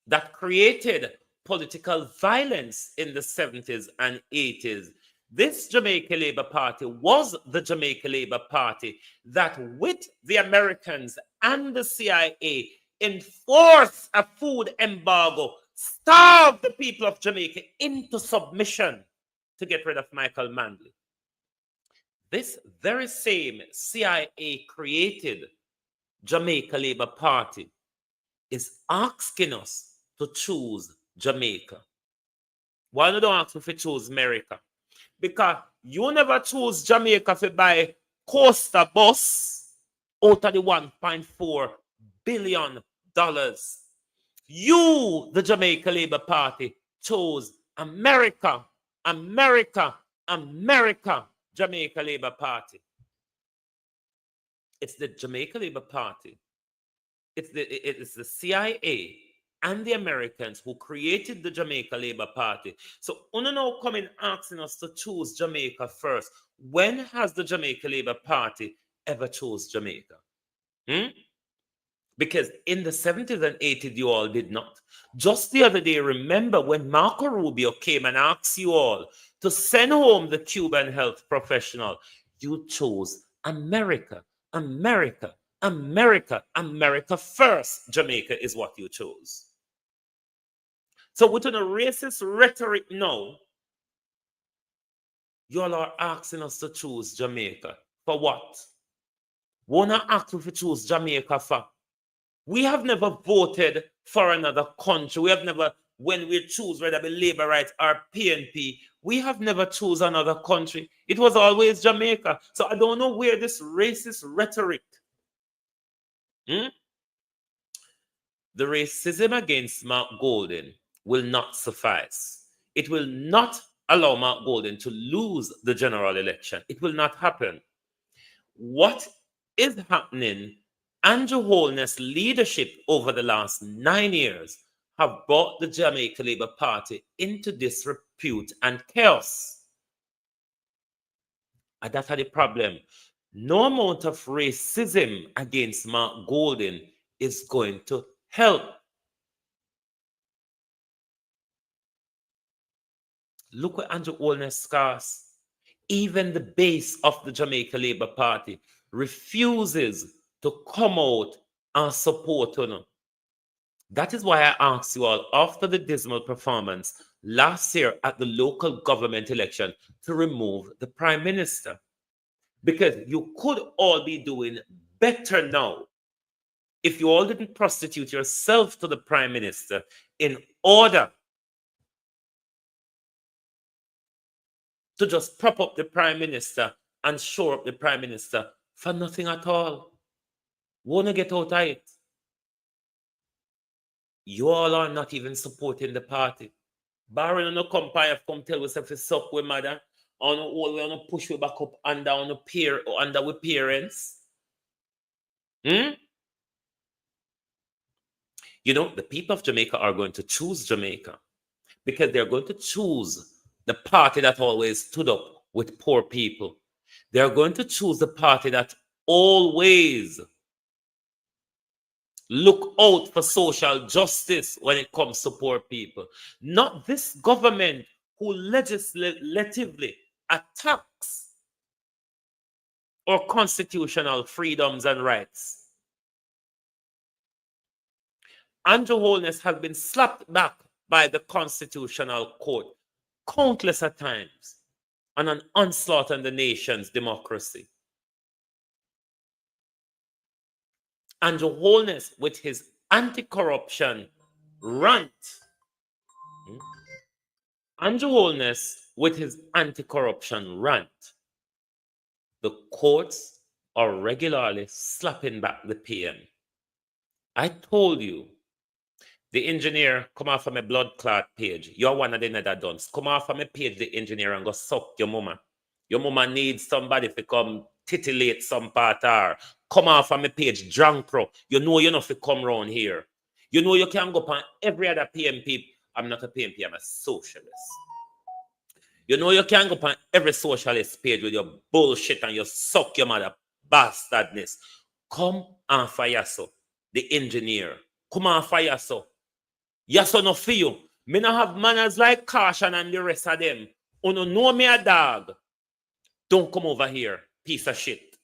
that created political violence in the 70s and 80s. This Jamaica Labour Party was the Jamaica Labour Party that, with the Americans and the CIA, enforced a food embargo, starved the people of Jamaica into submission to get rid of Michael Manley. This very same CIA created Jamaica Labour Party is asking us to choose Jamaica. Why don't ask if we choose America? Because you never choose Jamaica to buy Costa bus out of the $1.4 billion. You, the Jamaica Labour Party, chose America, Jamaica Labour Party. It's the Jamaica Labour Party. It's the CIA and the Americans who created the Jamaica Labour Party. So, now coming asking us to choose Jamaica first. When has the Jamaica Labour Party ever chose Jamaica? Because in the 70s and 80s, you all did not. Just the other day, remember when Marco Rubio came and asked you all to send home the Cuban health professional, you chose America, America first. Jamaica is what you chose. So within a racist rhetoric now, you all are asking us to choose Jamaica. For what? We're not asking to choose Jamaica for. We have never voted for another country. We have never, when we choose whether it be labor rights or PNP, we have never choose another country. It was always Jamaica. So I don't know where this racist rhetoric. The racism against Mark Golden will not suffice. It will not allow Mark Golden to lose the general election. It will not happen. What is happening? Andrew Holness' leadership over the last 9 years have brought the Jamaica Labour Party into disrepute and chaos. And that's the problem. No amount of racism against Mark Golden is going to help. Look at Andrew Holness' scars. Even the base of the Jamaica Labour Party refuses to come out and support her. That is why I asked you all, after the dismal performance last year at the local government election, to remove the Prime Minister. Because you could all be doing better now if you all didn't prostitute yourself to the Prime Minister in order to just prop up the Prime Minister and shore up the Prime Minister for nothing at all. Wanna get out of it? You all are not even supporting the party. Barring on the company come tell us if it's up with mother, on all we want to push you back up under on the peer or under with parents. You know, the people of Jamaica are going to choose Jamaica because they're going to choose the party that always stood up with poor people. They're going to choose the party that always look out for social justice when it comes to poor people. Not this government who legislatively attacks our constitutional freedoms and rights. Andrew Holness has been slapped back by the Constitutional Court countless of times on an onslaught on the nation's democracy. Andrew Holness, with his anti-corruption rant, Andrew Holness, with his anti-corruption rant, the courts are regularly slapping back the PM. I told you, the engineer come off of my blood clot page. You're one of the nether dons. Come off of my page, the engineer, and go suck your mama. Your mama needs somebody to come titillate some part her. Come off of my page, drunk pro. You know you're not to come round here. You know you can go upon every other PMP. I'm not a PMP, I'm a socialist. You know you can go upon every socialist page with your bullshit and you suck your mother bastardness. Come and fire so. The engineer. Come and fire so. Yes or no for you. Me not have manners like Caution and the rest of them. Uno know me a dog. Don't come over here, piece of shit.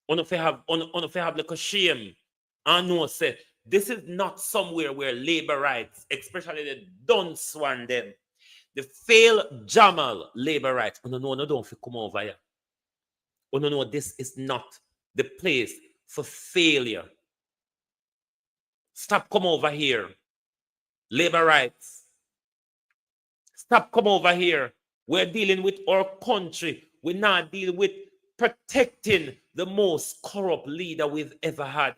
Uno fi have like a shame. I know say this is not somewhere where labor rights, especially the dunce one them, the fail Jamal labor rights. Uno no don't fi come over here. Uno no this is not the place for failure. Stop come over here. Labor rights. Stop come over here. We're dealing with our country. We're not dealing with protecting the most corrupt leader we've ever had.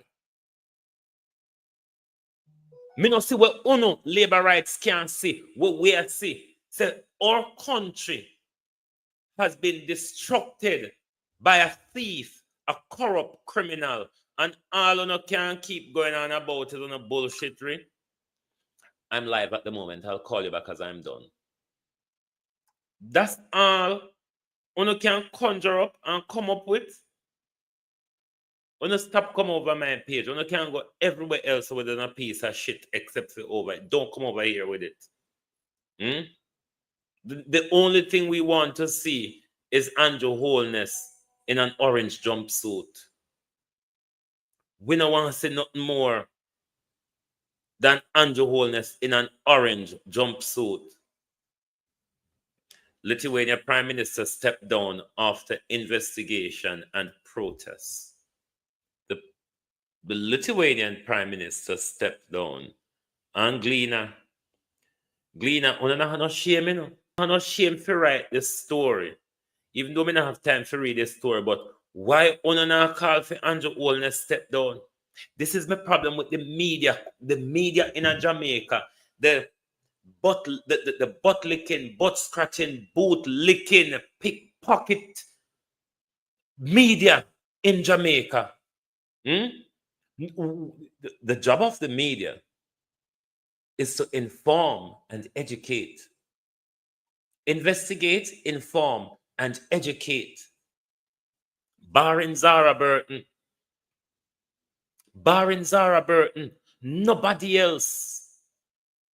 Me no see what uno labor rights can see. What we see. So our country has been destructed by a thief, a corrupt criminal, and all uno can keep going on about it on a bullshittery. I'm live at the moment. I'll call you back as I'm done. That's all uno can conjure up and come up with. Uno stop come over my page. Uno can go everywhere else with a piece of shit except for over it. Don't come over here with it. The only thing we want to see is Andrew Holness in an orange jumpsuit. We don't want to see nothing more than Andrew Holness in an orange jumpsuit. Lithuania Prime Minister stepped down after investigation and protests. The Lithuanian Prime Minister stepped down. And Glina, I don't have no shame, you know. I have no shame to write this story. Even though I don't have time to read this story, but why I not call for Andrew Holness step down? This is my problem with the media in Jamaica. The butt licking, butt scratching, boot licking, pickpocket media in Jamaica. The job of the media is to inform and educate. Investigate, inform, and educate. Barring Zara Burton, nobody else.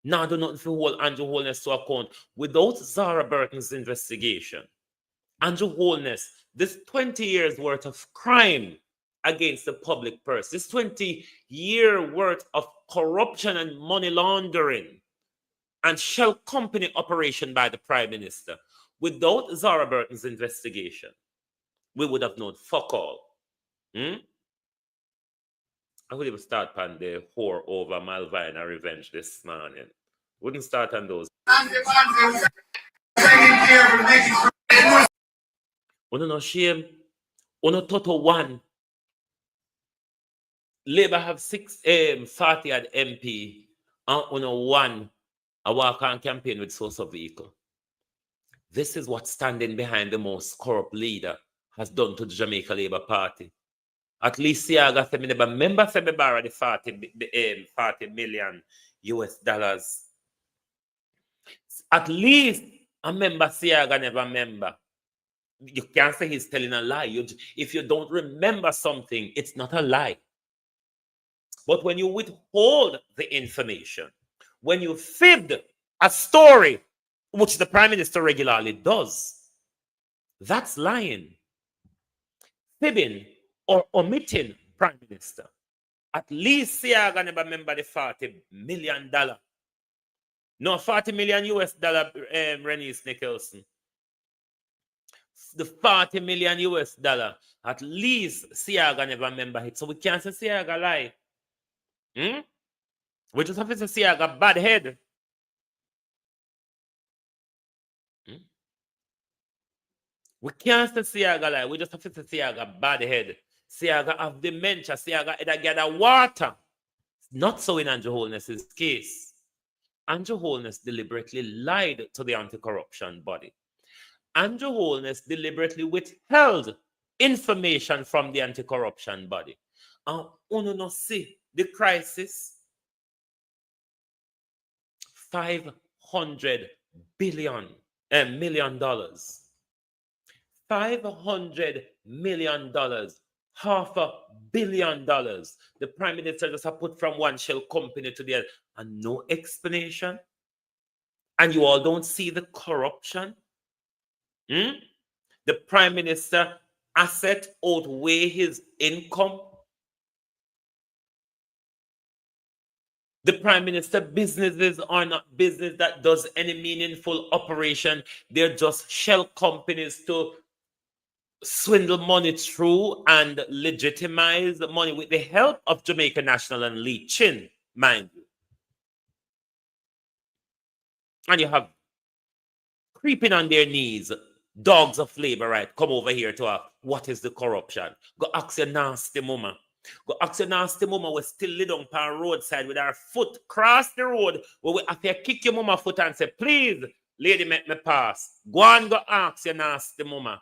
Now do nothing for hold Andrew Holness to account. Without Zara Burton's investigation, Andrew Holness, this 20 years worth of crime against the public purse, this 20-year worth of corruption and money laundering and shell company operation by the Prime Minister, without Zara Burton's investigation, we would have known fuck all. I would even start on the whore over Malvina revenge this morning. Wouldn't start on those. Uno no shame. Uno total one. Labour have 40 at MP and uno one a walk on campaign with source of vehicle. This is what standing behind the most corrupt leader has done to the Jamaica Labour Party. At least Siaga said me never remember say me borrow the 40 million US dollars. At least a member Siaga never remember. You can't say he's telling a lie. If you don't remember something, it's not a lie. But when you withhold the information, when you fibbed a story, which the Prime Minister regularly does, that's lying. Fibbing or omitting Prime Minister. At least Siaga never remember the $40 million. No, $40 million US dollar, Renice Nicholson. The $40 million US dollar. At least Siaga never remember it. So we can't say Siaga lie. We just have to say Siaga bad head. We can't say Siaga lie. We just have to say Siaga bad head. Siaga have dementia. Siaga either gather water. Not so in Andrew Holness's case. Andrew Holness deliberately lied to the anti-corruption body. Andrew Holness deliberately withheld information from the anti-corruption body. And uno no see the crisis. $500 million. $500 million. $500 million. The Prime Minister just have put from one shell company to the other and no explanation. And you all don't see the corruption. The Prime Minister asset outweigh his income. The Prime Minister businesses are not business that does any meaningful operation. They're just shell companies to swindle money through and legitimize the money with the help of Jamaica National and Lee Chin, mind you. And you have creeping on their knees, dogs of labor right, come over here to ask, what is the corruption? Go ask your nasty mama. Go ask your nasty mama, we still live on the roadside with our foot cross the road, where we have to kick your mama foot and say, please, lady, make me pass. Go and go ask your nasty mama.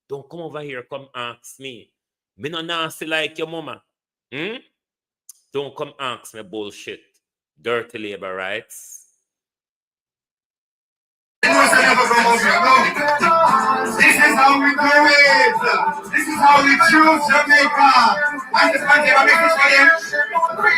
Don't come over here, come ask me. Me no nasty like your mama. Don't come ask me bullshit. Dirty labor rights. This is how we do it. This is how we choose Jamaica. And this country, I make this for them. From the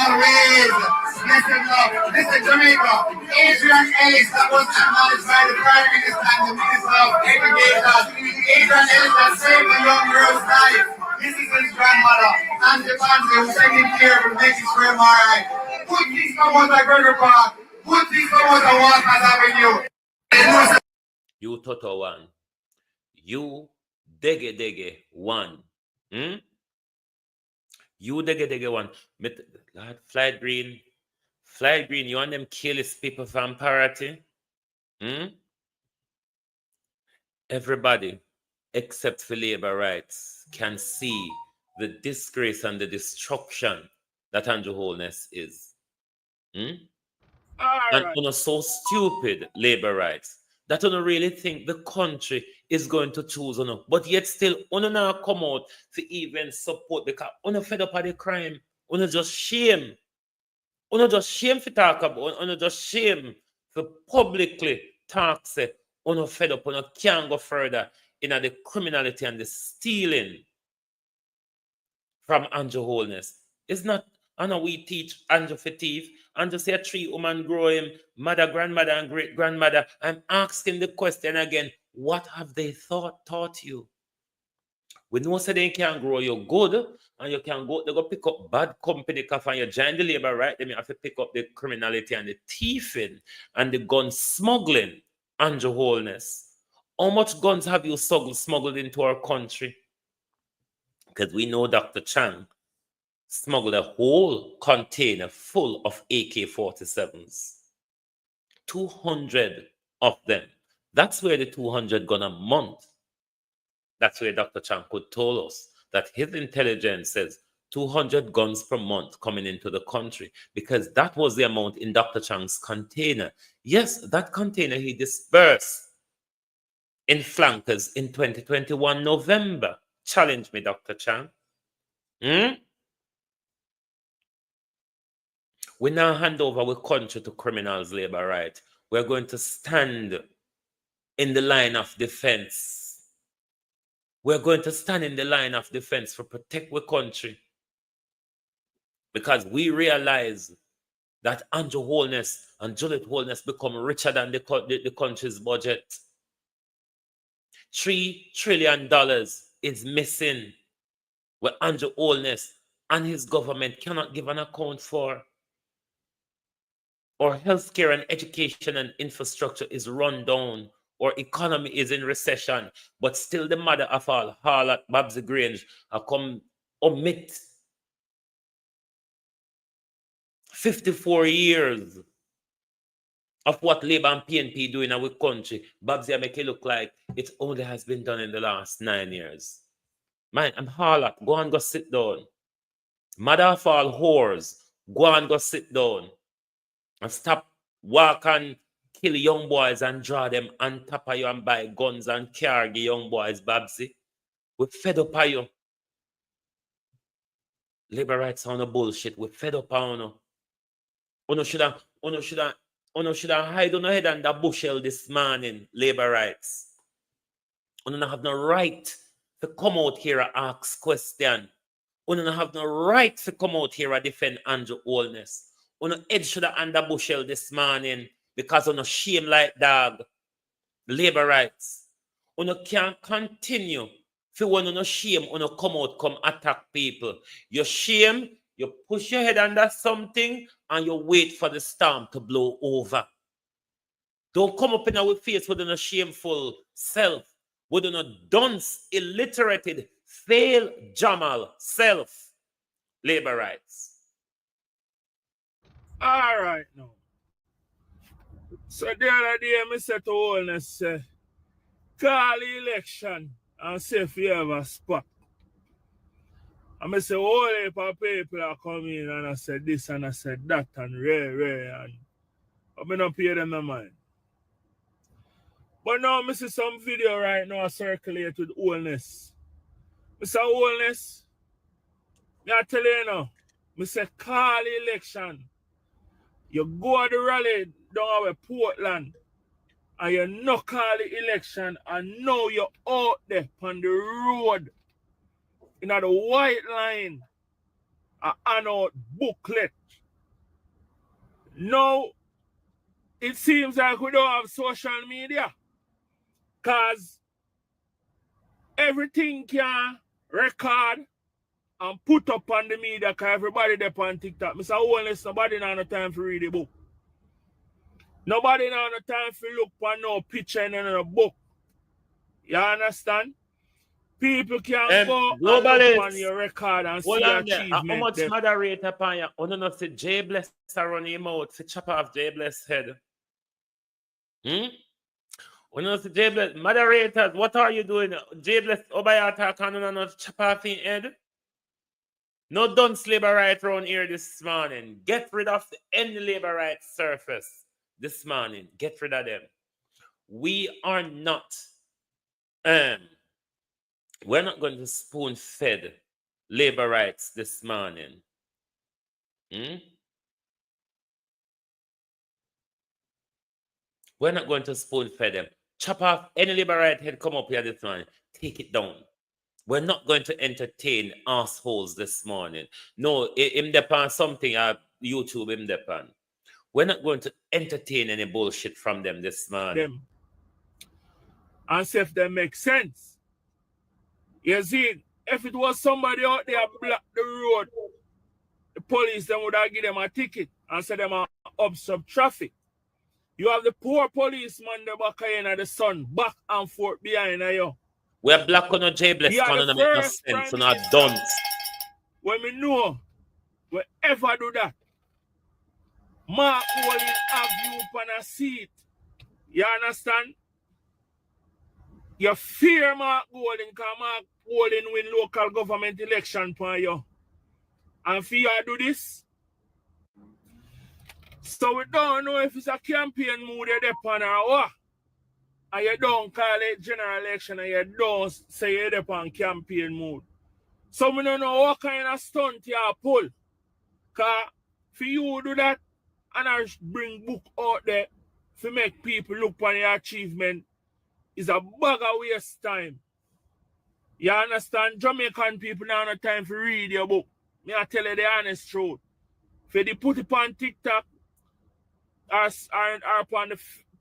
always. Listen, love. Listen, Jamaica. Adrian Ellis, that was acknowledged by the Prime Minister and the Minister of Education. Adrian Ellis has saved a young girl's life. This is his grandmother. And the family who's taking care of making sure I'm alright. Put these someone like Burger Park. Put these someone like Walker's Avenue. You Toto one. You Dege Dege one. You Dege Dege one. Lord, Fly Green, you want them careless people from parity? Everybody, except for labor rights, can see the disgrace and the destruction that Andrew Holness is. And on so stupid labor rights that you really think the country is going to choose on, but yet still on now come out to even support because on fed up of the crime, on just shame. On just shame for talk about, on just shame for publicly talk say on fed up, on can't go further in the criminality and the stealing from Andrew Holness. It's not, I know we teach Andrew for thief, and to say a tree woman grow him, mother, grandmother, and great grandmother. I'm asking the question again, what have they taught you? We know say they can grow you good, and you can go, they go pick up bad company cuff and you join the labor, right? Then you have to pick up the criminality and the thieving and the gun smuggling, Andrew Holness. How much guns have you smuggled into our country? Because we know Dr. Chang smuggled a whole container full of AK-47s. 200 of them. That's where the 200 gun a month. That's where Dr. Chang could tell us that his intelligence says 200 guns per month coming into the country, because that was the amount in Dr. Chang's container. Yes, that container he dispersed in flankers in 2021 November. Challenge me, Dr. Chang. We now hand over our country to criminals' labor right. We're going to stand in the line of defense. We're going to stand in the line of defense for protect our country. Because we realize that Andrew Holness and Juliet Holness become richer than the country's budget. $3 trillion is missing, where Andrew Holness and his government cannot give an account for. Our healthcare and education and infrastructure is run down. Our economy is in recession. But still the mother of all, Harlot Babsy Grange, come omit 54 years of what Labour and PNP do in our country, Babsy, I make it look like it only has been done in the last 9 years. Man, I'm harlot. Go and go sit down. Mother of all whores, go and go sit down. And stop walk and kill young boys and draw them on top of you and buy guns and carry young boys, Babsy. We're fed up of you. Labor rights on the bullshit. We're fed up on you. Uno should have hide on your head under bushel this morning, labor rights. Uno don't have no right to come out here and ask question. Uno don't have no right to come out here and defend Andrew OLINESS. Uno head should have under bushel this morning because uno shame like dog. Labor rights. Uno can't continue. For when uno shame, uno come out, come attack people. You shame, you push your head under something and you wait for the storm to blow over. Don't come up in our face with a shameful self, with a dunce, illiterated, fail Jamal self. Labor rights. All right, now. So the other day, I said to OLINESS, call the election and see if you have a spot. And I said, all the people are coming, and I said this and I said that, and rare, and I don't pay them no mind. But now I see some video right now circulate with OLINESS. I say, OLINESS, I tell you now, I say, call the election. You go to the rally down at Portland, and you not call the election, and now you're out there on the road in the white line, and out booklet. Now, it seems like we don't have social media, because everything can record and put up on the media, because everybody there on TikTok. Mr. OLINESS, nobody now no time for read the book. Nobody now no time for look for no picture in a book. You understand? People can go and look on your record and see your achievement. How much moderator upon you? I don't know if J Bless run him out to chop off J Bless head. When you see J Bless, moderators, what are you doing? J Bless Obaya talk and not chop off his head? No dunce labor right around here this morning. Get rid of any labor right surface this morning. Get rid of them. We are not we're not going to spoon-fed labor rights this morning. We're not going to spoon-fed them. Chop off any labor right head come up here this morning. Take it down. We're not going to entertain assholes this morning. No, him depend something at YouTube, him depend. We're not going to entertain any bullshit from them this morning. And see if they make sense. You see, if it was somebody out there block the road, the police then would have give them a ticket and say them obstruct traffic. You have the poor policeman the back in the sun, back and forth behind you. We're black on a J Bless, can't make no sense, not done. When we know, we ever do that, Mark Golding have you on a seat. You understand? You fear Mark Golding because Mark Golding win local government election for you. And for you to do this. So we don't know if it's a campaign mood you're upon or what. And you don't call it general election and you don't say you're upon campaign mood. So we don't know what kind of stunt you pull. Because for you to do that, and I bring book out there to make people look on your achievement is a bag of waste time. You understand? Jamaican people now have no time to read your book. Me I tell you the honest truth. If they put it on TikTok or on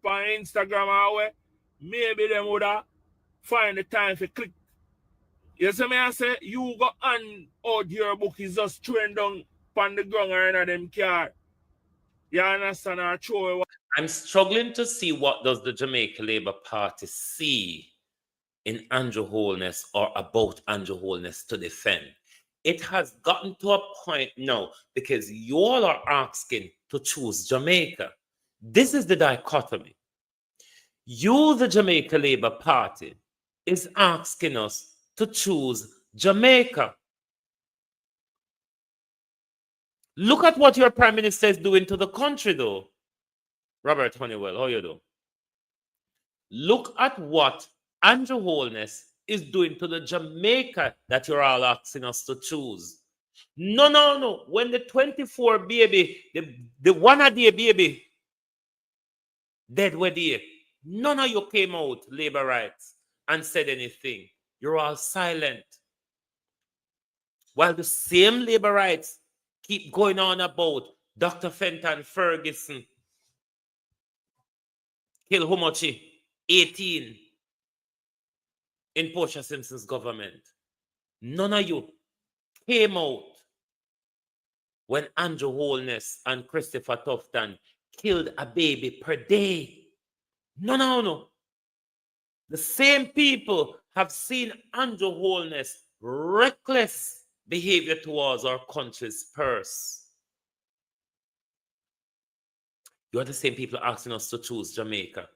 Instagram or where, maybe them would find the time to click. You see me I say, you go on out your book is just throwing down on the ground or in them car. You understand? Or throw. I'm struggling to see what does the Jamaica Labour Party see in Andrew OLINESS or about Andrew OLINESS to defend. It has gotten to a point now because you all are asking to choose Jamaica. This is the dichotomy. You, the Jamaica Labour Party, is asking us to choose Jamaica. Look at what your Prime Minister is doing to the country, though. Robert Honeywell, how you do? Look at what Andrew Holness is doing to the Jamaica that you're all asking us to choose. No, no, no. When the 24 baby, the one a day baby, dead with you, none of you came out, labor rights, and said anything. You're all silent. While the same labor rights keep going on about Dr. Fenton Ferguson kill how much? 18 in Portia Simpson's government. None of you came out when Andrew Holness and Christopher Tufton killed a baby per day. No, no, no. The same people have seen Andrew Holness reckless behavior towards our country's purse. You're the same people asking us to choose Jamaica.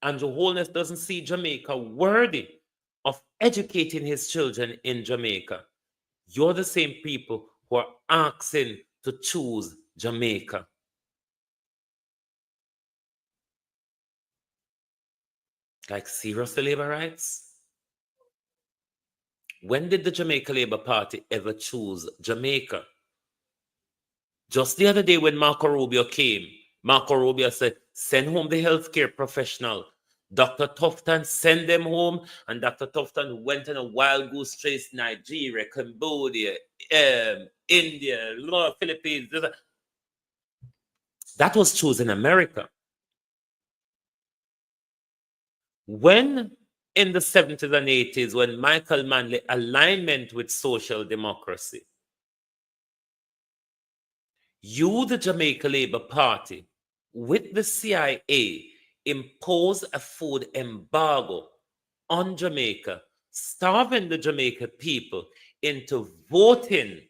Andrew Holness doesn't see Jamaica worthy of educating his children in Jamaica. You're the same people who are asking to choose Jamaica. Like, seriously, labor rights? When did the Jamaica Labour Party ever choose Jamaica? Just the other day when Marco Rubio came, Marco Rubio said, send home the healthcare professional. Dr. Tufton sent them home, and Dr. Tufton went on a wild goose chase, Nigeria, Cambodia, India, Philippines. That was choosing America. When in the 70s and 80s, when Michael Manley alignment with social democracy, you, the Jamaica Labour Party, with the CIA, impose a food embargo on Jamaica, starving the Jamaican people into voting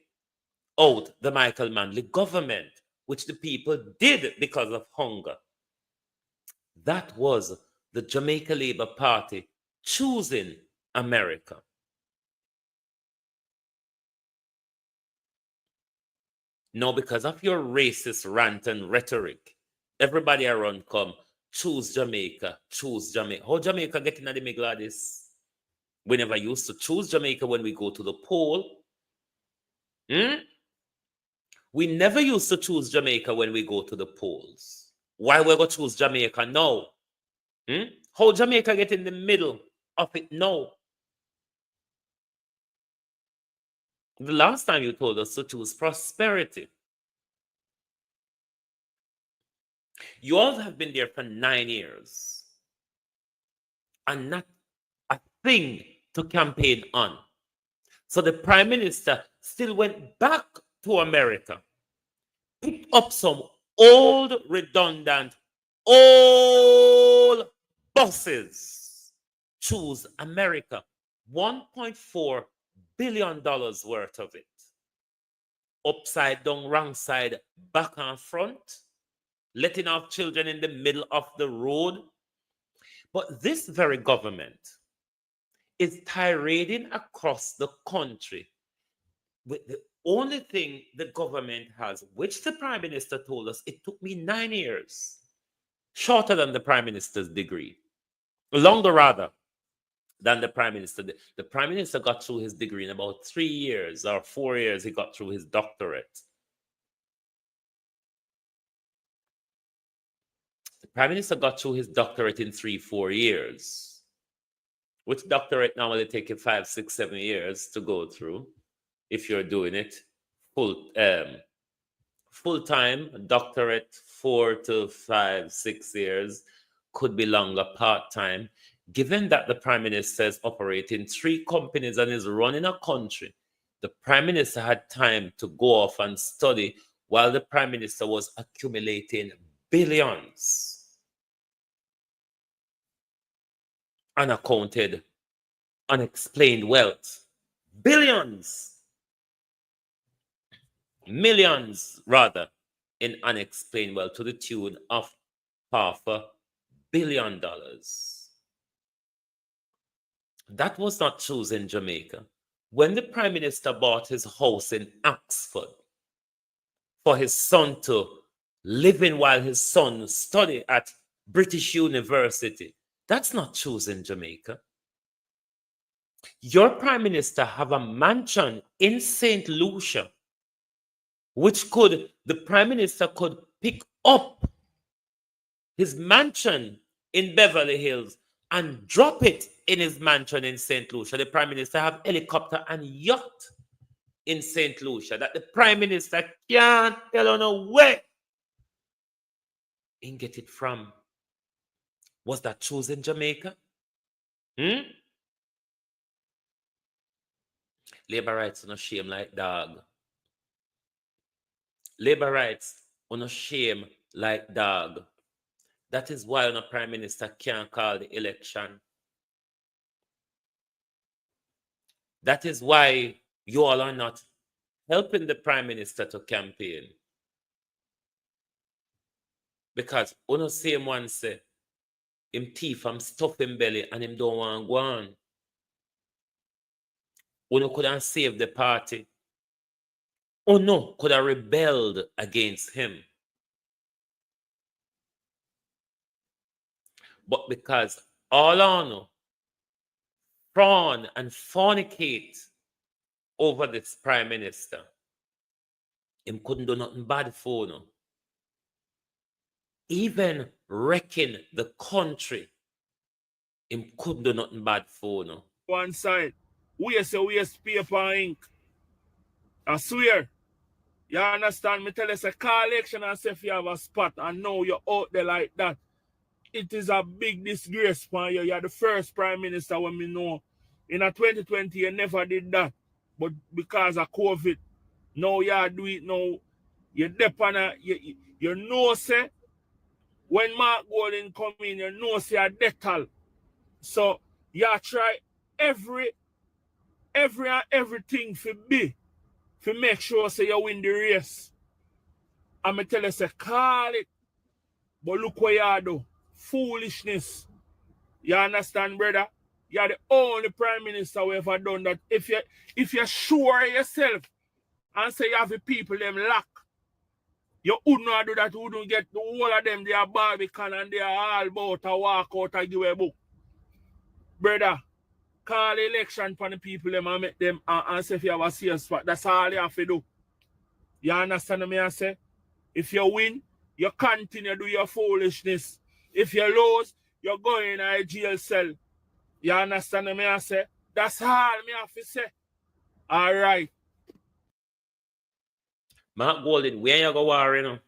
out the Michael Manley government, which the people did because of hunger. That was the Jamaica Labour Party choosing America. No, because of your racist rant and rhetoric, everybody around come, choose Jamaica, choose Jamaica. How Jamaica get in the middle of this? We never used to choose Jamaica when we go to the poll. We never used to choose Jamaica when we go to the polls. Why we go choose Jamaica now? How Jamaica get in the middle of it now? The last time you told us to choose prosperity. You all have been there for 9 years and not a thing to campaign on. So the Prime Minister still went back to America, picked up some old, redundant, old buses. Choose America. $1.4 billion worth of it. Upside down, wrong side, back and front. Letting off children in the middle of the road. But this very government is tirading across the country with the only thing the government has, which the Prime Minister told us, it took me 9 years, shorter than the Prime Minister's degree, longer rather than the Prime Minister. The Prime Minister got through his degree in about 3 years or 4 years. He got through his doctorate. The Prime Minister got through his doctorate in 3-4 years, which doctorate normally take you 5, 6, 7 years to go through if you're doing it full-time. Doctorate 4 to 5, 6 years, could be longer part-time. Given that the Prime Minister is operating 3 companies and is running a country, the Prime Minister had time to go off and study while the Prime Minister was accumulating billions. Unaccounted, unexplained wealth. Billions. Millions, rather, in unexplained wealth to the tune of $500 million. That was not chosen in Jamaica. When the Prime Minister bought his house in Oxford for his son to live in while his son studied at British University, that's not chosen in Jamaica. Your Prime Minister have a mansion in St. Lucia, which the Prime Minister could pick up his mansion in Beverly Hills and drop it in his mansion in St. Lucia. The Prime Minister have helicopter and yacht in St. Lucia that the Prime Minister can't tell on a way and get it from. Was that chosen Jamaica? Labor rights no shame like dog. Labor rights no shame like dog. That is why the Prime Minister can't call the election. That is why you all are not helping the Prime Minister to campaign. Because uno same one say, him thief and stuff him belly and him don't want to go on. Uno could have saved the party. Uno could have rebelled against him. But because all on prawn and fornicate over this Prime Minister, him couldn't do nothing bad for no. Even wrecking the country, him couldn't do nothing bad for no. One side, waste paper and ink. I swear. You understand? Me tell you, say, call election and say if you have a spot and now you're out there like that. It is a big disgrace for you. You're the first Prime Minister when me know. In 2020, you never did that. But because of COVID, now you do it now. You depend on, you know, say, when Mark Golden come in, you know, say, a detal. So, you try everything for make sure, say, you win the race. And me tell you, say, call it. But look what you do. Foolishness. You understand, brother? You're the only Prime Minister who ever done that. If you're sure yourself and say you have the people them lack, you would not do that. You wouldn't get the whole of them. They are Barbican and they are all about to walk out and give a book. Brother, call election for the people them and make them and say if you have a serious spot. That's all you have to do. You understand me I say? If you win, you continue to do your foolishness. If you lose, you're going in a jail cell. You understand me I say? That's all me have to say. All right. Mark Golden, where you go war, you know?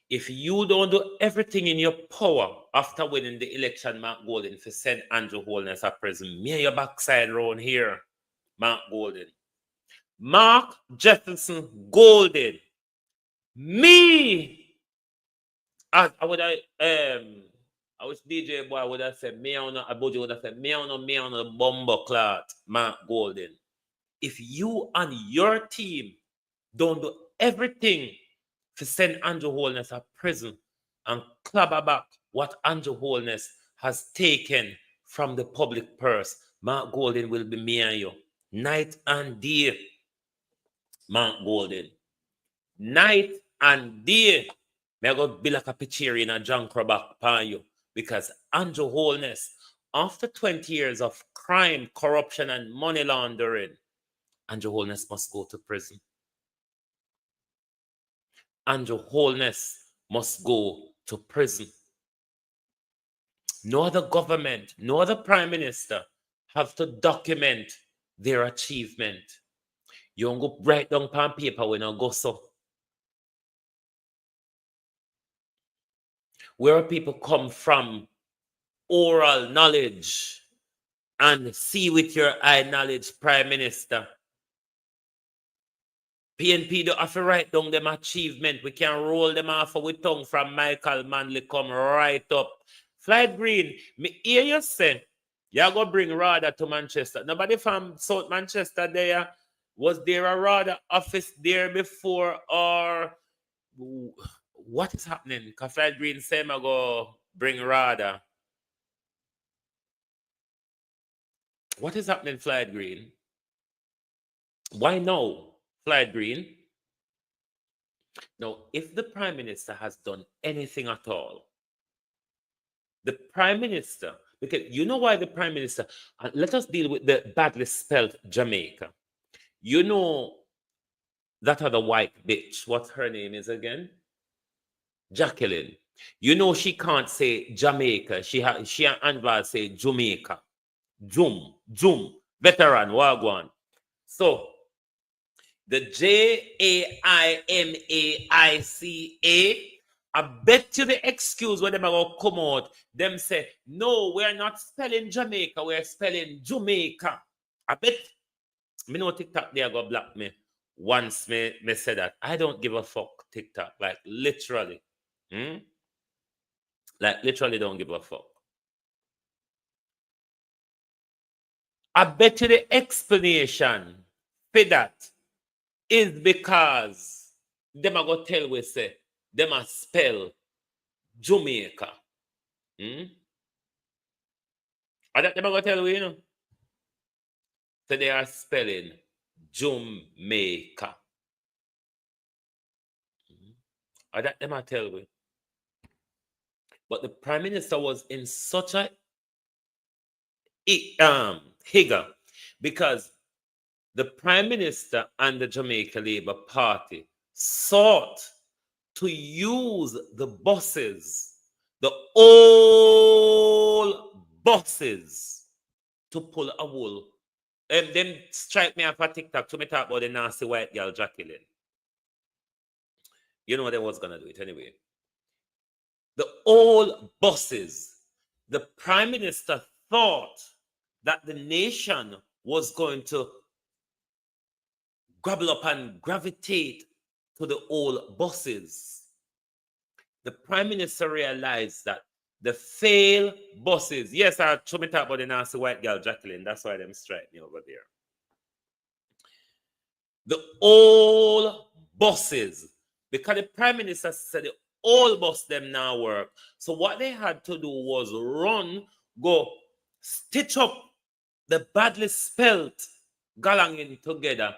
If you don't do everything in your power after winning the election, Mark Golden, to send Andrew Holness a prison, me and your backside round here, Mark Golden. Mark Jefferson Golden. Me. I wish DJ boy would have said me on a Abuja would have said me on a bomber clot, Mark Golden. If you and your team don't do everything to send Andrew Holness a prison and clabber back what Andrew Holness has taken from the public purse, Mark Golden will be me and you. Night and day, Mark Golden. Night and day. Me go be like a picture in a junk back upon you. Because Andrew Holness, after 20 years of crime, corruption, and money laundering, Andrew Holness must go to prison. Andrew Holness must go to prison. No other government, no other Prime Minister have to document their achievement. You don't go write down on paper when you go so. Where people come from oral knowledge and see with your eye knowledge, Prime Minister. PNP don't have to write down them achievement. We can roll them off with tongue from Michael Manley come right up. Flight Green, me hear you say, you go bring Rada to Manchester. Nobody from South Manchester there. Was there a Rada office there before or what is happening? Because Flight Green say I go bring Rada. What is happening, Flight Green? Why no, Flight Green? Now, if the Prime Minister has done anything at all, the Prime Minister, because you know why the Prime Minister, let us deal with the badly spelled Jamaica. You know that other white bitch, what her name is again? Jacqueline. You know she can't say Jamaica. She and Anvar say Jamaica. Jum. Veteran, Wagwan. So, the Jaimaica, I bet you the excuse when them are going to come out, them say, no, we're not spelling Jamaica, we're spelling Jamaica. I bet, me know TikTok, they are going to block me. Once me say that, I don't give a fuck, TikTok, like literally. Like literally don't give a fuck. I bet you the explanation for that is because them are going to tell we say, them are spell Jamaica. And that them are going to tell we, you know. So they are spelling Jamaica. And that them are tell we. But the Prime Minister was in such a higger because the Prime Minister and the Jamaica Labour Party sought to use the buses, the old buses, to pull a wool. Them strike me off a TikTok to me talk about the nasty white girl Jacqueline. You know they was gonna do it anyway. The old buses, the Prime Minister thought that the nation was going to grapple up and gravitate to the old buses. The Prime Minister realized that the failed buses, yes, I told me talk about the nasty white girl Jacqueline, that's why them strike me over there. The old buses, because the Prime Minister said the old bus them now work. So what they had to do was go stitch up the badly spelt galangin together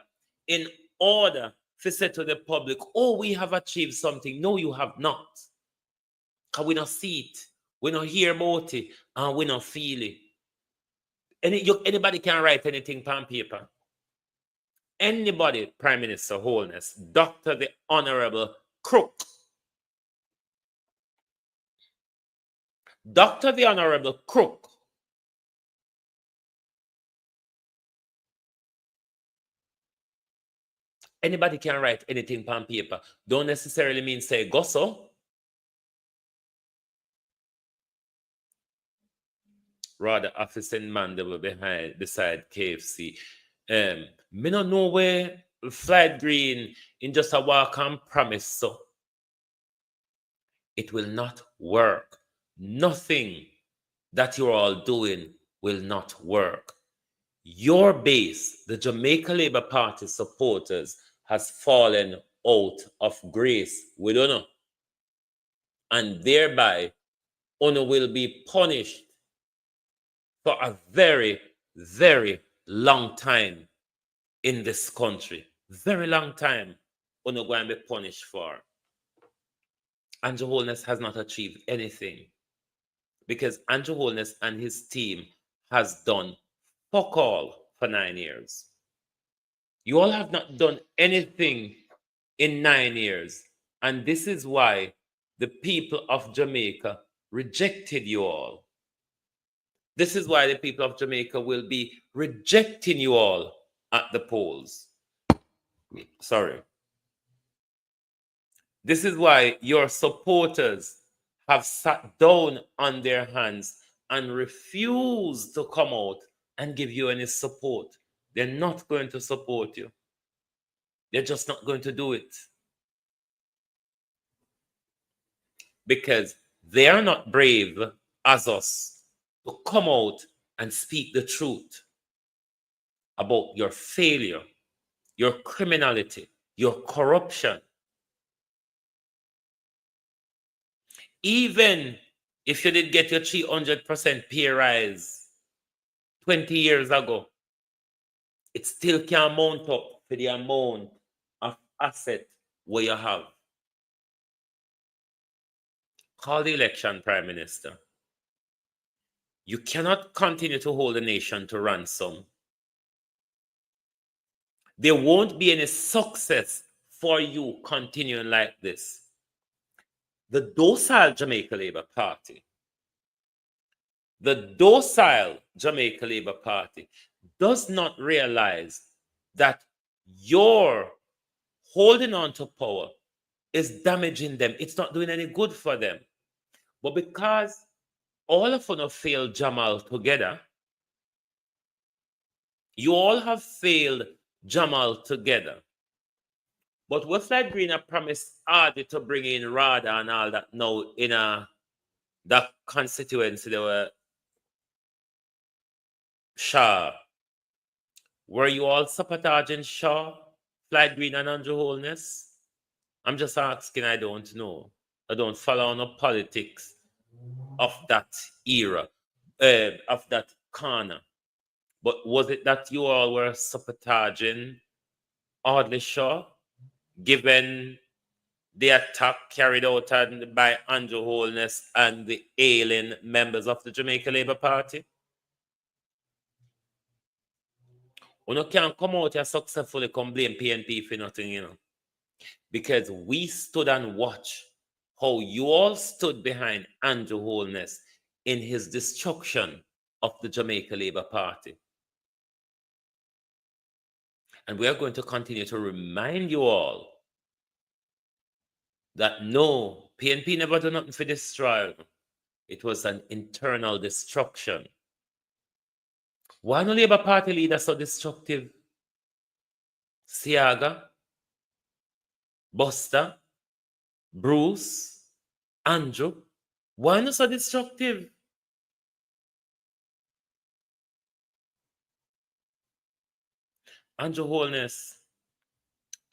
in order to say to the public, oh, we have achieved something. No, you have not. Because we don't see it. We don't hear about it. And we don't feel it. Anybody can write anything on paper. Anybody, Prime Minister Holness, Dr. the Honorable Crook. Dr. the Honorable Crook anybody can write anything on paper. Don't necessarily mean say gosso. Rather, office and man they were beside KFC. Me don't know where Flight Green in just a walk and promise so. It will not work. Nothing that you're all doing will not work. Your base, the Jamaica Labour Party supporters, has fallen out of grace. We don't know. And thereby, Ono will be punished for a very, very long time in this country. Very long time, Ono going to be punished for. Andrew Holness has not achieved anything because Andrew Holness and his team has done fuck all for 9 years. You all have not done anything in 9 years. And this is why the people of Jamaica rejected you all. This is why the people of Jamaica will be rejecting you all at the polls. Sorry. This is why your supporters have sat down on their hands and refused to come out and give you any support. They're not going to support you. They're just not going to do it. Because they are not brave as us to come out and speak the truth about your failure, your criminality, your corruption. Even If you did get your 300% pay rise 20 years ago, it still can mount up for the amount of asset where you have. Call the election, Prime Minister. You cannot continue to hold the nation to ransom. There won't be any success for you continuing like this. The docile Jamaica Labour Party, does not realize that your holding on to power is damaging them. It's not doing any good for them. But because all of you have failed Jamal together, you all have failed Jamal together. But Westside Green have promised Adi to bring in Rada and all that now in that constituency. They were Shaw. Were you all sabotaging Shaw, Flight Green and Andrew Holness? I'm just asking, I don't know. I don't follow on the politics of that era, of that corner. But was it that you all were sabotaging Audley Shaw, given the attack carried out by Andrew Holness and the ailing members of the Jamaica Labour Party? You can't come out here successfully come blame PNP for nothing, you know. Because we stood and watched how you all stood behind Andrew Holness in his destruction of the Jamaica Labour Party. And we are going to continue to remind you all that no, PNP never done nothing for destroy. It was an internal destruction. Why no Labour Party leader so destructive? Siaga, Buster, Bruce, Andrew, why not so destructive? Andrew Holness,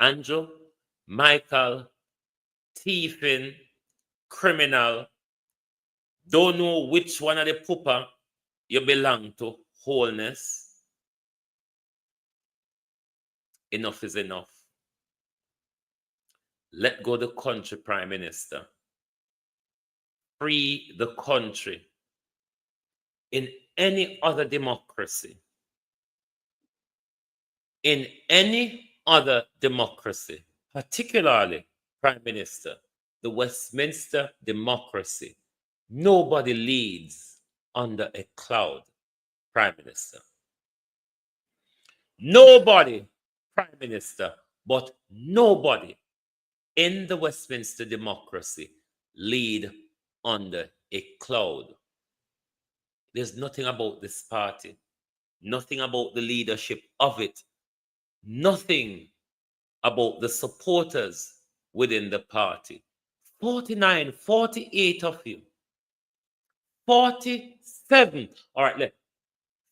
Andrew, Michael, thieving, criminal, don't know which one of the pooper you belong to, Holness. Enough is enough. Let go the country, Prime Minister. Free the country. In any other democracy, particularly, Prime Minister, the Westminster democracy, nobody leads under a cloud, Prime Minister. Nobody, Prime Minister, but nobody in the Westminster democracy lead under a cloud. There's nothing about this party, nothing about the leadership of it, nothing about the supporters within the party. 49, 48 of you. 47, all right,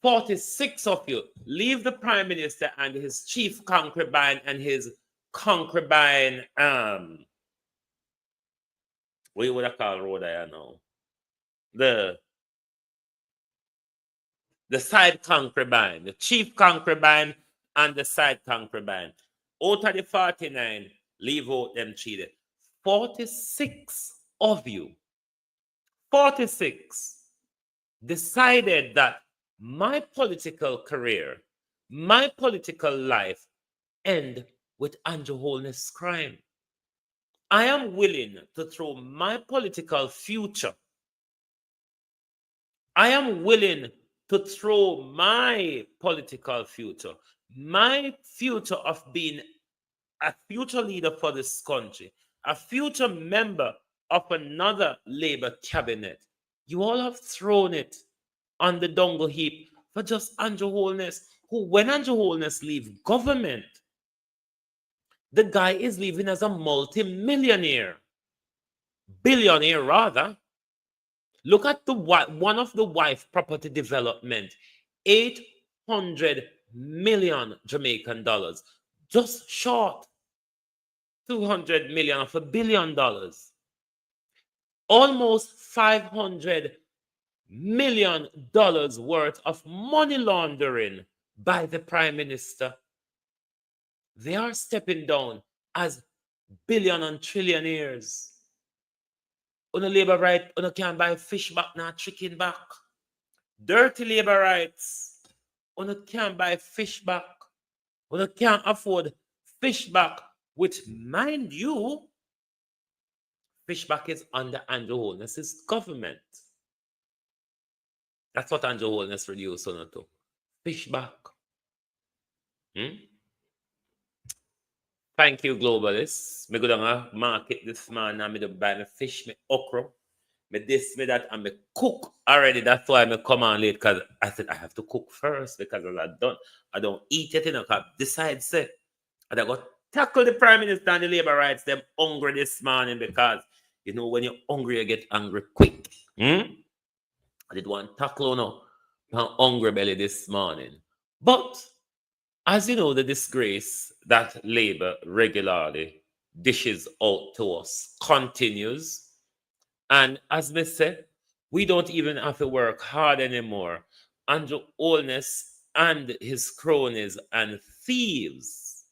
46 of you leave the Prime Minister and his chief concubine and his concubine, what you would have called Rhoda now? The side concubine, the chief concubine and the side concubine. Out of the 49, leave out them cheated. 46 of you, 46, decided that my political career, my political life end with Andrew Holness' crime. I am willing to throw my political future. I am willing to throw my political future, my future of being a future leader for this country, a future member of another Labour cabinet. You all have thrown it on the dungle heap for just Andrew Holness, who, when Andrew Holness leaves government, the guy is leaving as a multi-millionaire, billionaire rather. Look at one of the wife property development, 800 million Jamaican dollars, just short 200 million of $1 billion. Out almost $500 million worth of money laundering by the Prime Minister. They are stepping down as billion and trillionaires. On a labor right, on a can't buy fish back, not chicken back. Dirty labor rights. On a can't buy fish back. On a can't afford fish back, which, mind you, fish back is under Andrew Holness's government. That's what Andrew Holness reduced on to. Fish back. Thank you, globalists. Me go down a market this morning and me do buy me fish, me okra, me this, me that, and me cook already. That's why me come on late, because I said I have to cook first, because I don't eat it, because decide say, and I got tackle the Prime Minister and the labor rights, them hungry this morning, because you know when you're hungry, you get angry quick. I did one tackle no hungry belly this morning. But as you know, the disgrace that Labour regularly dishes out to us continues. And as me said, we don't even have to work hard anymore. Andrew Holness and his cronies and thieves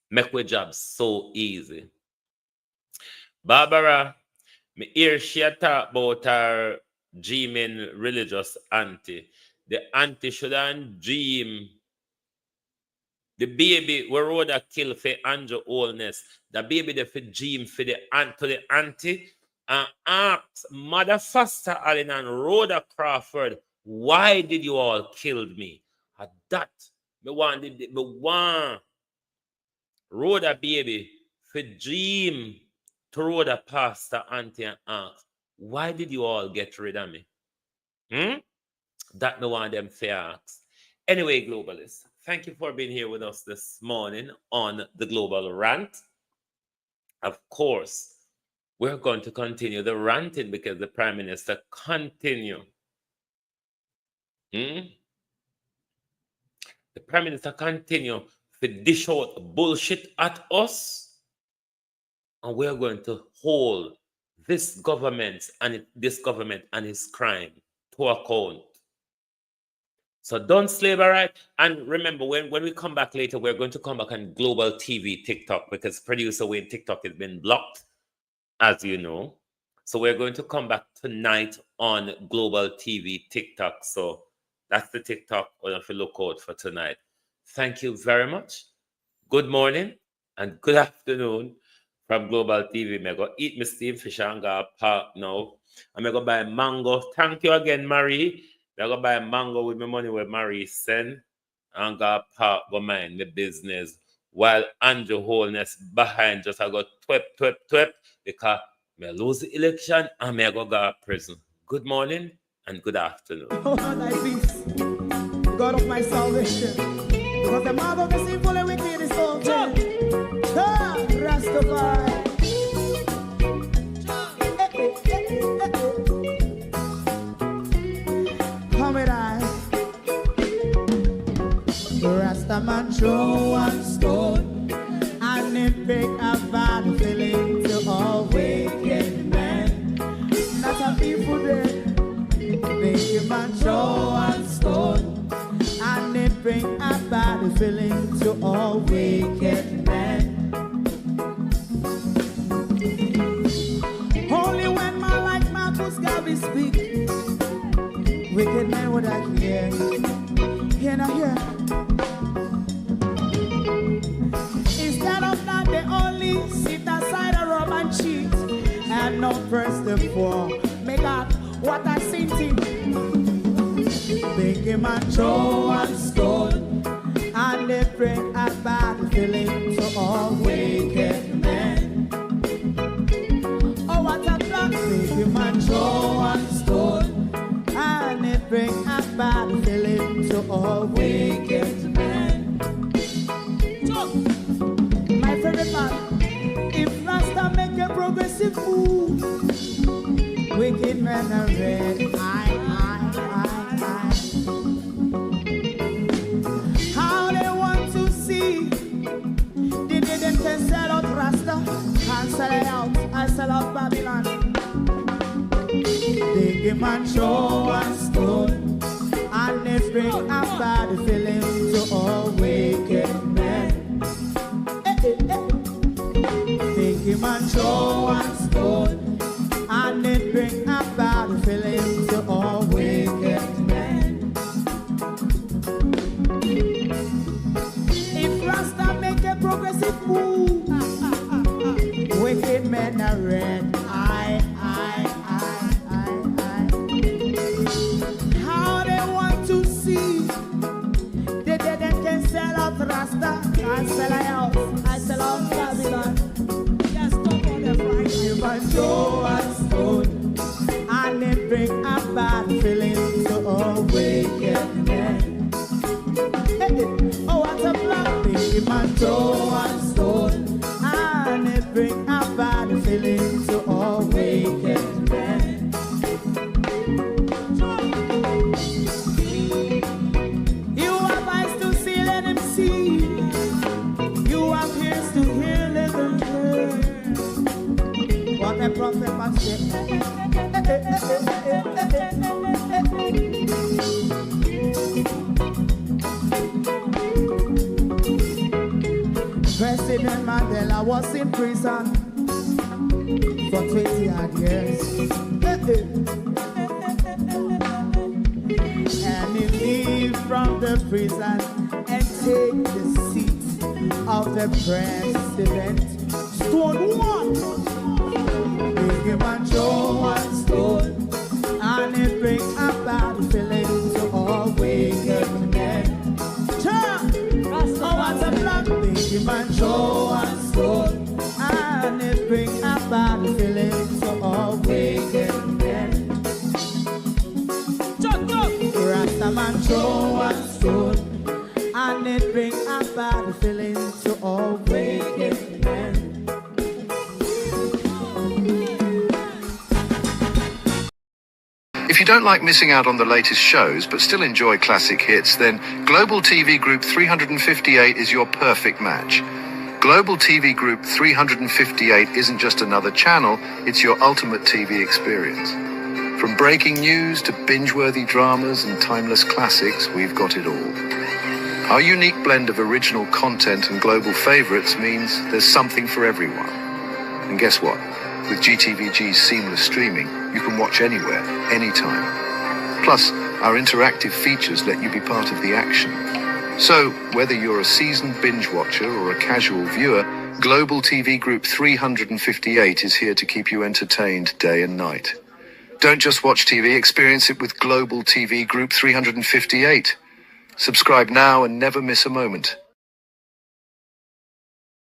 make our job so easy. Barbara, me hear she talk about her dreaming religious auntie. The auntie shouldn't dream. The baby we Rhoda kill for Andrew Holness. The baby they for dream for the aunt to the auntie and ask Mother Foster Allen and Rhoda Crawford, why did you all kill me? At that, me want Rhoda baby for dream to Rhoda Pastor auntie and ask, why did you all get rid of me? That no one of them fair asks. Anyway, globalists, thank you for being here with us this morning on the Global Rant. Of course, we're going to continue the ranting because the Prime Minister continue. The Prime Minister continue to dish out bullshit at us, and we're going to hold this government and his crime to account. So don't slave right. And remember, when we come back later, we're going to come back on Global TV TikTok, because producer Wayne TikTok has been blocked, as you know. So we're going to come back tonight on Global TV TikTok. So that's the TikTok we'll have to look out for tonight. Thank you very much. Good morning and good afternoon from Global TV. I'm going to eat my steamed fish and go park now. I'm going to buy mango. Thank you again, Marie. I'm going to buy mango with my money where Marie send and go park, go mind the business. While Andrew Holness behind just I got twip because I lose the election and I go to prison. Good morning and good afternoon. Oh, thy peace, God of my salvation, because the mouth of the sinful and wicked is open. Rastafari. Come with I. Rastaman throw one stone and it break a bad feeling to all wicked men. Not a people there. Make a man throw one stone and it bring a bad feeling to all wicked men. Only when man like Marcus Garvey speak, wicked men would I hear. Hear not hear. Instead of that, they only sit aside and rub and cheat and not press the poor. Make out what I seen to. Make a man throw one stone and they bring a bad feeling to all wicked men. Oh, what a plan. Make a man throw one stone and they bring a bad feeling to all wicked men. So, my favorite man, if Rasta make a progressive move, wicked men are red. How they want to see, they can sell out Rasta and sell it out as man throw a stone, and it bring a bad feeling to all wicked men. Think him and throw a stone, and it bring a bad feeling to all wicked men. If Rasta make a progressive move, wicked men are red. How they want to see the dead can sell out Rasta. I sell a house, I sell out Babylon. Yes, come on the Friday. You might throw a stone, and it bring a bad feeling to all wicked men. Oh, what a black thing. You might throw a stone, and it bring a bad feeling to all wicked men. You have eyes to see, let him see. You have ears to hear, let them hear. What a prophet must say. President Mandela was in prison for 20 odd years. And he leave from the prison and take the seat of the president. Stone one. Big him and throw one stone, and it bring a bad feeling to all wicked men. Oh, what a black big him and throw one stone, and it bring a bad feeling to all wicked men. Rasta man throw one stone, and it bring a bad feeling to all wicked men. If you don't like missing out on the latest shows but still enjoy classic hits, then Global TV Group 358 is your perfect match. Global TV Group 358 isn't just another channel, it's your ultimate TV experience. From breaking news to binge-worthy dramas and timeless classics, we've got it all. Our unique blend of original content and global favorites means there's something for everyone. And guess what? With GTVG's seamless streaming, you can watch anywhere, anytime. Plus, our interactive features let you be part of the action. So, whether you're a seasoned binge watcher or a casual viewer, Global TV Group 358 is here to keep you entertained day and night. Don't just watch TV, experience it with Global TV Group 358. Subscribe now and never miss a moment.